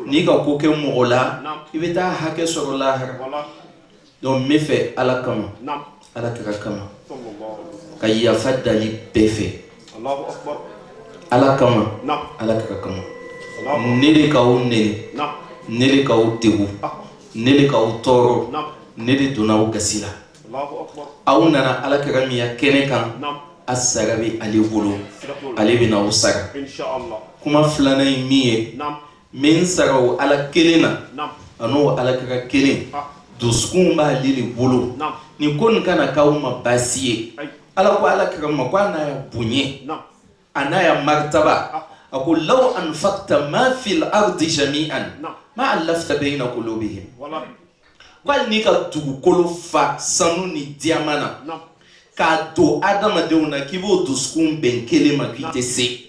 ni ka ko ke mola ibeta hake soro lahara donc me fe ala kama ala kama kayya fadali befe Allahu akbar ala kama ala kama nele ka o nele ka o tebu nele ka o toro nele dona o gasila Allahu akbar aw nana ala kama ya kene kan asarabi ali bolo ali bina o sara inshallah kuma flana miye min saraw ala kelena ano ala kaka kelen duskun ba lili bolo ni kon kana kauma basiye ala ko ala kama ko na ya bunye ana ya martaba aqul law anfaqta ma fil ardi jami'an ma alafta bayna qulubihim Qual ni ka dugukolo fa sanu ni diamana. Ka do adamadenw na k'i b'o dusukun bɛn kelen ma k'i tɛ se.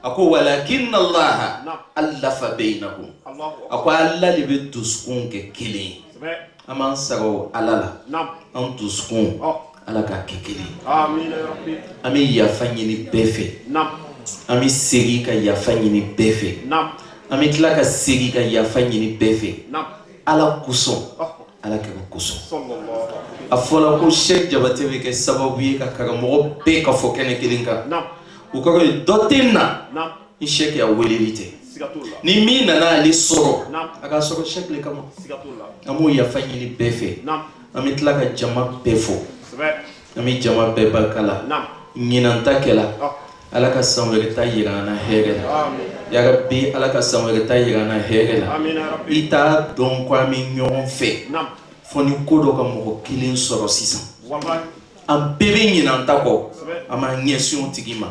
A ko walakinna Allaha allafa bainahum. A ko Ala de bɛ dusukun kɛ kelen ye. An b'an sara o Ala la. An dusukun Ala k'a kɛ kelen ye. An bɛ yafa ɲini bɛɛ fɛ. An bɛ segin ka yafa ɲini bɛɛ fɛ. An bɛ tila ka segin ka yafa ɲini bɛɛ fɛ. Ala kosɔn Ala kɛra kosɔn. A fɔla ko Sheikh Jabate bɛ kɛ sababu ye ka karamɔgɔ bɛɛ ka fɔ kɛnɛ kelen kan. O kɔrɔ ye dɔ tɛ na ni Sheikh y'a weleli tɛ. Ni min nana ale sɔrɔ a ka sɔrɔ Sheikh le kama. An b'o yafa ɲini bɛɛ fɛ. An bɛ tila ka jama bɛɛ fɔ. An bɛ jama bɛɛ barika la. Ɲinan ta kɛla. Ala ka san wɛrɛ ta yira an na hɛrɛ la. Ya Rabbi Ala ka san wɛrɛ ta yira an na hɛrɛ la. I t'a dɔn ko an bɛ ɲɔgɔn fɛ. Fo ni ko dɔ ka mɔgɔ kelen sɔrɔ sisan. An bɛɛ bɛ ɲinan ta kɔ. An b'an ɲɛsin o tigi ma.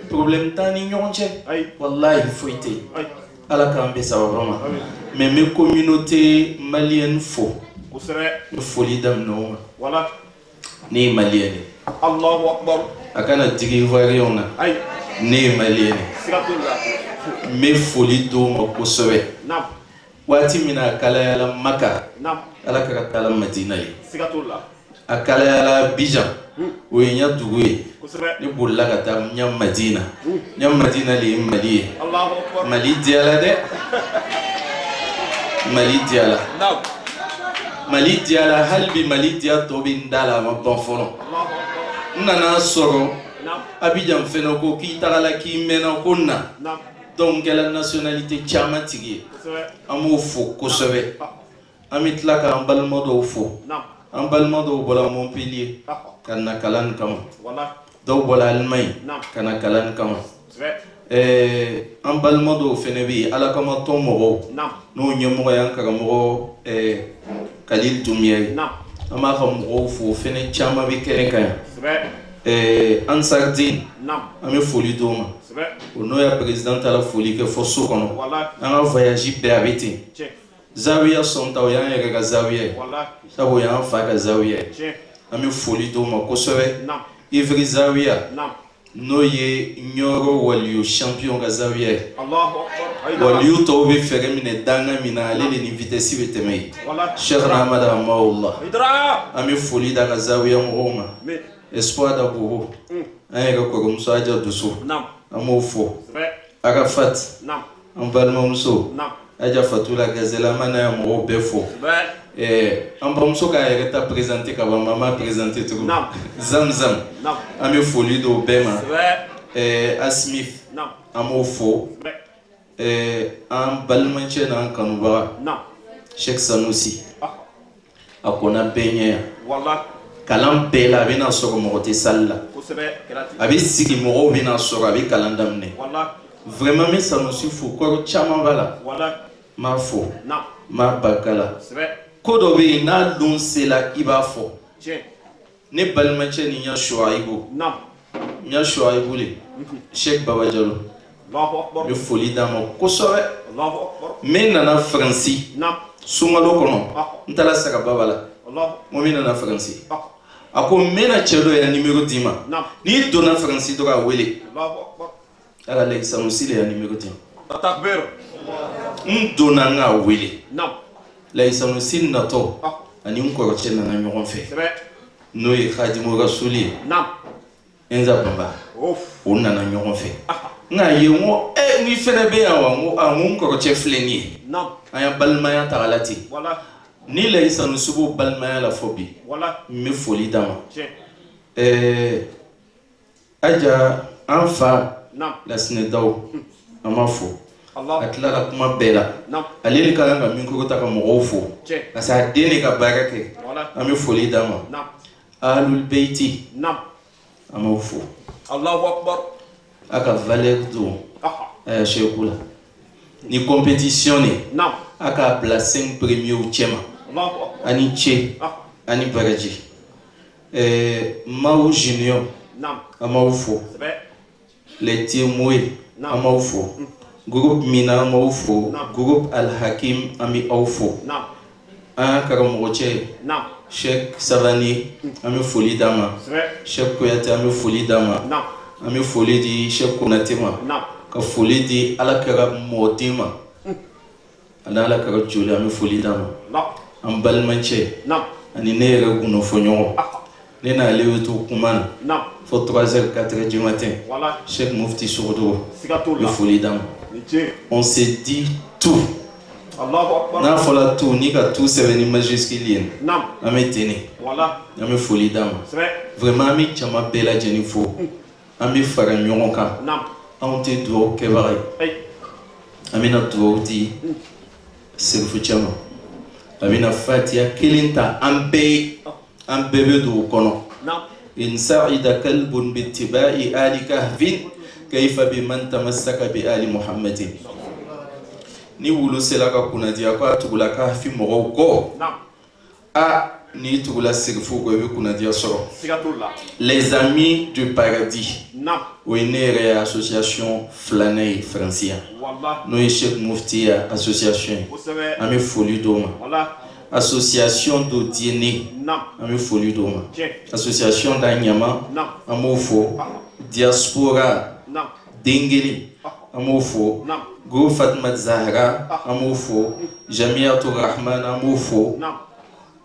Problème t'an ni ɲɔgɔn cɛ. Wallahi foyi tɛ yen. Ala k'an bɛ sababa ma. Mais n bɛ communauté malienne fo. N bɛ foli daminɛ o ma. Ne ye malien ye. Allahu Akbar. A kana digi ivoirien na. Ne ye malien ye. N bɛ foli d'o ma kosɛbɛ. Waati min na a kalayala Maka. Ala ka kala Madina ye. A kalayala Abidjan. O ye n ya dugu ye. Ne bolila ka taa n ya Madina. N ya Madina le ye Mali ye. Mali diyala dɛ. Mali diyala. Mali diyala hali bi Mali diya tɔ bɛ n da la a ma ban fɔlɔ. N nana sɔrɔ Abidjan fɛnɛ ko k'i tagala k'i mɛnna ko na. Donc kɛla nationalité caman tigi ye. An b'o fo kosɛbɛ. An bɛ tila k'an balima dɔw fo. An balima dɔw bɔra Montpellier ka na kalan kama. Dɔw bɔra Allemagne ka na kalan kama. An balima dɔw fɛnɛ bɛ yen Ala kama tɔn mɔgɔw n'o ɲɛmɔgɔ y'an karamɔgɔ Khalil Doumbia ye. An b'a ka mɔgɔw fo fɛnɛ caman bɛ kɛnɛ kan yan. Ansardine an bɛ foli d'o ma. O n'o ya président taara foli kɛ fo so kɔnɔ. An ka voyage bɛɛ a bɛ ten. Zawiya sɔnta o y'an yɛrɛ ka zawiya ye. Sabu o y'an fa ka zawiya ye. An bɛ foli d'o ma kosɛbɛ. Ivry Zawiya n'o ye Nioro waliyu champion ka zawiya ye. Waliyu tɔw bɛ fɛrɛ minɛ danga min na ale de ni vitesse bɛ tɛmɛ yen. Cheikh Ahmad Rahimahullah. An bɛ foli d'a ka zawiya mɔgɔw ma. Espoir d'Abobo. An yɛrɛ kɔrɔmuso Aja Dusu. An b'o fɔ. Arafat. An balimamuso. Aja Fatula Gazela mana ya mɔgɔw bɛɛ fɔ. An bamuso k'a yɛrɛ ta présenter ka ban mama présenter tugun. Zamzam. An bɛ foli d'o bɛɛ ma. Asmith. An b'o fɔ. An balimacɛ n'an kanubaga. Sheikh Sanusi. A kɔnna bɛɛ ɲɛ yan. Kalan bɛɛ la a bɛna sɔrɔ mɔgɔ tɛ salle la. A bɛ sigi mɔgɔw bɛna sɔrɔ a bɛ kalan daminɛ. Vraiment mais Sanusi fo kɔrɔ caman b'a la. M'a fo. M'a barika la. Ko dɔ bɛ yen n'a don sera i b'a fɔ. Ne balimacɛ ni n ya Shuaibu. N ya Shuaibu le. Sheikh Baba Jalo. N bɛ foli d'a ma kosɛbɛ. Min nana Faransi. Sunkalo kɔnɔ. N taara Sagababa la. Mo min nana Faransi. A ko n bɛna cɛ dɔ yɛrɛ numéro d'i ma. N'i donna Faransi dɔrɔn a wele. Ala Lɛki Sanusi le y'a numéro di. N donna n k'a wele. Lɛki Sanusi natɔ ani n kɔrɔcɛ nana ɲɔgɔn fɛ. N'o ye Khadimu Rasuli ye. Enza Bamba. O nana ɲɔgɔn fɛ. N k'a ye n ko ni fɛnɛ bɛ yan wa n ko n kɔrɔcɛ filɛ nin ye. An ya balimaya taga la ten. Ni Lɛki Sanusi b'o balimaya la fɔ bi. N bɛ foli d'a ma. Aja an fa. Lasine Daw an b'a fo a tilara kuma bɛɛ la ale de ka kan ka micro ta ka mɔgɔw fo parce que a den de ka baara kɛ an bɛ foli d'a ma Ahlul Beiti an b'aw fo a ka valeur don a y'a Sheikhu la ni compétition ne a k'a bila 5 premiers cɛ ma ani Cɛ ani Baraji Maou Junior an b'aw fo les Tiemoui an b'aw fo groupe Mina an b'aw fo groupe Al Hakim an bɛ aw fo un karamogoche Cheikh Savani ami foli dama Cheikh Koyate ami foli dama ami foli di Cheikh Konatima ka foli di alakara modima ana alakara joli ami foli dama am balmanche ani ne yɛrɛ guno fɔ ɲɔgɔn ne n'ale bɛ to kuma na fo 3h 4h du matin Cheikh Mufti Sogodo bɛ foli d'a ma on s'est dit tout n'a fɔla tout ni ka tout sɛbɛn ni majuscule ye an bɛ ten de an bɛ foli d'a ma vraiment an bɛ jama bɛɛ lajɛlen fo an bɛ fara ɲɔgɔn kan anw tɛ dugawu kɛbaga ye an bɛna dugawu di Serifu cɛ ma a bɛna fatiha kelen ta an bɛɛ bɛ don o kɔnɔ in sa'ida kalbun bittiba'i ali kahfin kayfa biman tamassaka bi ali muhammadin ni wulu sela ka kunadiya ko a tugula kahfi mɔgɔw kɔ a ni tugula Serifu ko i bɛ kunadiya sɔrɔ les amis du paradis o ye ne yɛrɛ ye association filanan ye faransiya n'o ye Cheikh Mufti ya association ye an bɛ foli d'o ma association do diene an bɛ foli d'o ma association da ɲama an b'o fo diaspora dengeli an b'o fo go Fatima Zahra an b'o fo Jamiatou Rahman an b'o fo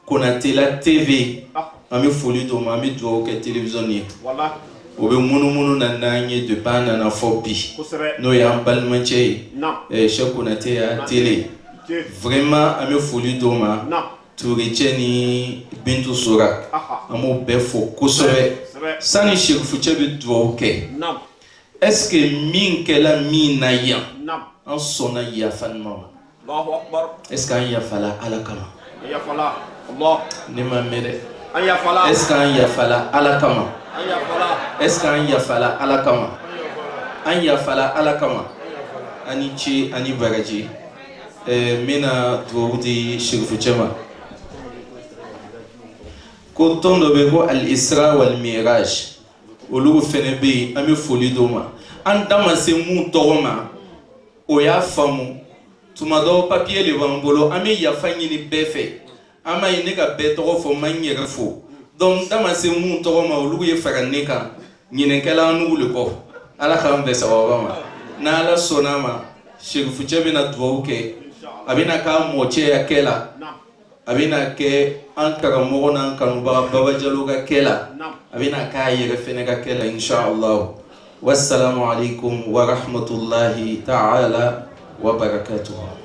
Konatela TV an bɛ foli d'o ma an bɛ dugawu kɛ télévision ye o bɛ munumunu na n'an ye depuis an nana fɔ bi n'o ye an balimacɛ ye Cheikh Konate ya télé vraiment an bɛ foli d'o ma Touré ni Bintu Sora an b'o bɛɛ fo kosɛbɛ sani Serifu cɛ bɛ dugawu kɛ est-ce que min kɛla min na yan an sɔnna yafali ma est-ce que an yafala Ala kama ne ma mɛn dɛ est-ce que an yafala Ala kama est-ce qu'an yafala Ala kama an yafala Ala kama ani ce ani baraji mina dugawu di Serifu cɛ ma ko tɔn dɔ bɛ ko al-Isra wal Miraj olu fɛnɛ bɛ yen an bɛ foli d'o ma an da ma se mun tɔgɔ ma o y'a faamu tuma dɔw papier de b'an bolo an bɛ yafa ɲini bɛɛ fɛ an m'a ye ne ka bɛɛ tɔgɔ fɔ n ma n yɛrɛ fo donc da ma se mun tɔgɔ ma olu ye fara ne kan ɲininkɛla an n'u le kɔ Ala k'an bɛn sababa ma n'Ala sɔnna ma Serifu cɛ bɛna dugawu kɛ a bɛna k'a mɔcɛya kɛ la a bɛna kɛ an karamɔgɔ n'an kanubaga Baba Jalo ka kɛ la a bɛna k'a yɛrɛ fɛnɛ ka kɛ la inshallah wassalamu alaikum wa rahmatullahi ta'ala wa barakatuh.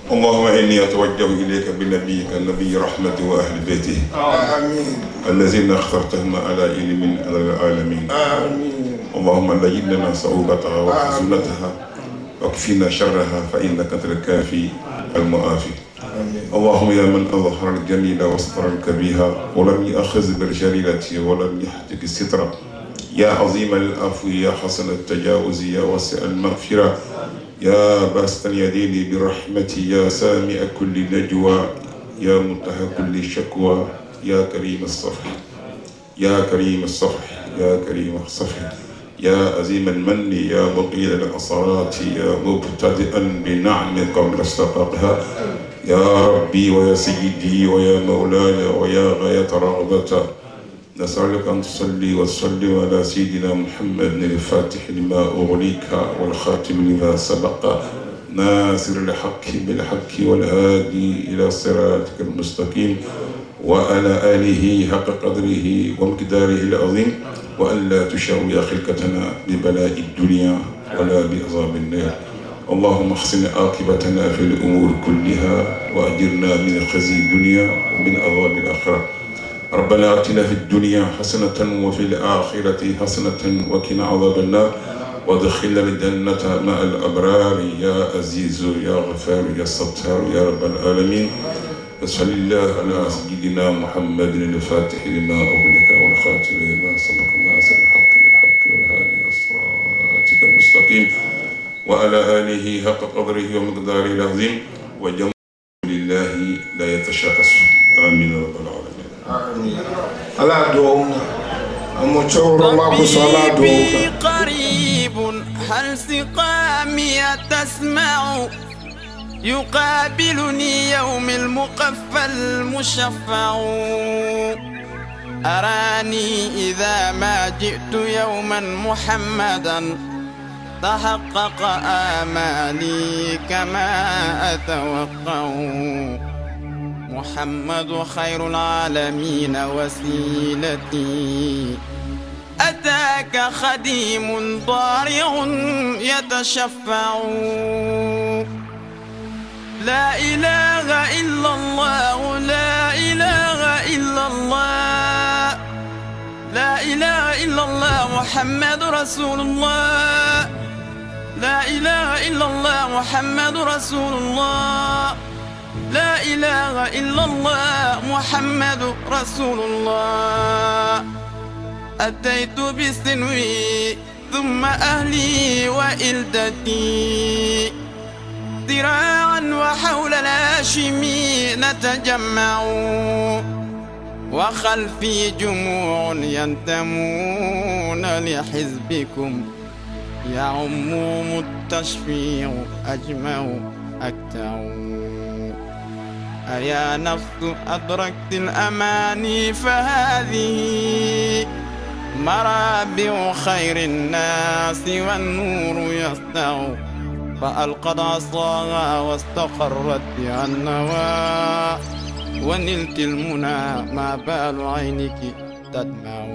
اللهم إني أتوجه إليك بنبيك النبي رحمة وأهل بيته آمين الذين اخترتهم على علم العالمين آمين اللهم لين لنا صعوبتها وحزنتها واكفينا شرها فإنك أنت الكافي المعافي اللهم يا من أظهر الجميل واستر الكبيها ولم يأخذ بالجليلة ولم يحتك الستر يا عظيم العفو يا حسن التجاوز يا واسع المغفرة يا باسط اليدين برحمتي يا سامع كل نجوى يا منتهى كل شكوى يا كريم الصفح يا كريم الصفح يا كريم الصفح يا عظيم المن يا مقيل العصرات يا مبتدئا بنعم قبل استقاقها يا ربي ويا سيدي ويا مولاي ويا غاية رغبة نسألك أن تصلي وتسلم على سيدنا محمد الفاتح لما أغليك والخاتم لما سبق ناصر الحق بالحق والهادي إلى صراطك المستقيم وعلى آله حق قدره ومقداره العظيم وأن لا تشوي خلقتنا ببلاء الدنيا ولا بعذاب النار اللهم احسن عاقبتنا في الأمور كلها وأجرنا من خزي الدنيا ومن عذاب الآخرة ربنا آتنا في الدنيا حسنة وفي الآخرة حسنة وقنا عذاب النار وادخلنا الجنة مع الأبرار يا عزيز يا غفار يا ستار يا رب العالمين وصل الله على سيدنا محمد الفاتح لما أغلق والخاتم لما سبق ناصر الحق بالحق والهادي إلى صراطك المستقيم وعلى آله حق قدره ومقداره العظيم وجمع لله لا يتشاكس آمين رب العالمين آمين. Allah doa طبيبي قريب هل سقامي تسمع يقابلني يوم المقفى المشفع أراني إذا ما جئت يوما محمدا تحقق آمالي كما أتوقع محمد خير العالمين وسيلتي أتاك خديم ضارع يتشفع لا إله إلا الله لا إله إلا الله لا إله إلا الله محمد رسول الله لا إله إلا الله محمد رسول الله لا إله إلا الله محمد رسول الله أتيت بسنوي ثم أهلي وإلدتي ذراعا وحول الهاشمي نتجمع وخلفي جموع ينتمون لحزبكم يعمهم التشفيع أجمع أكتع أيا نفس أدركت الأماني فهذه مرابع خير الناس والنور يسطع فألقت عصاها واستقرت بها النوى ونلت المنى ما بال عينك تدمع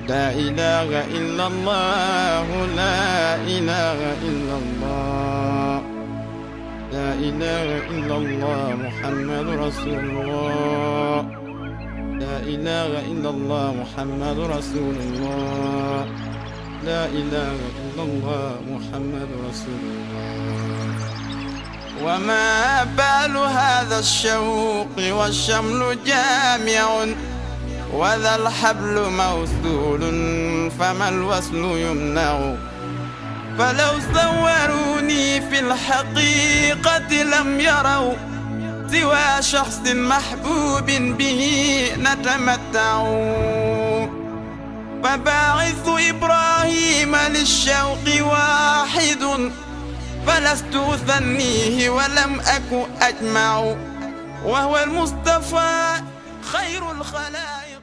لا إله إلا الله لا إله إلا الله لا إله إلا الله محمد رسول الله لا إله إلا الله محمد رسول الله لا إله إلا الله محمد رسول الله وما بال هذا الشوق والشمل جامع وذا الحبل موصول فما الوصل يمنع فلو صوروني في الحقيقة لم يروا سوى شخص محبوب به نتمتع فباعث إبراهيم للشوق واحد فلست أثنيه ولم أك أجمع وهو المصطفى خير الخلائق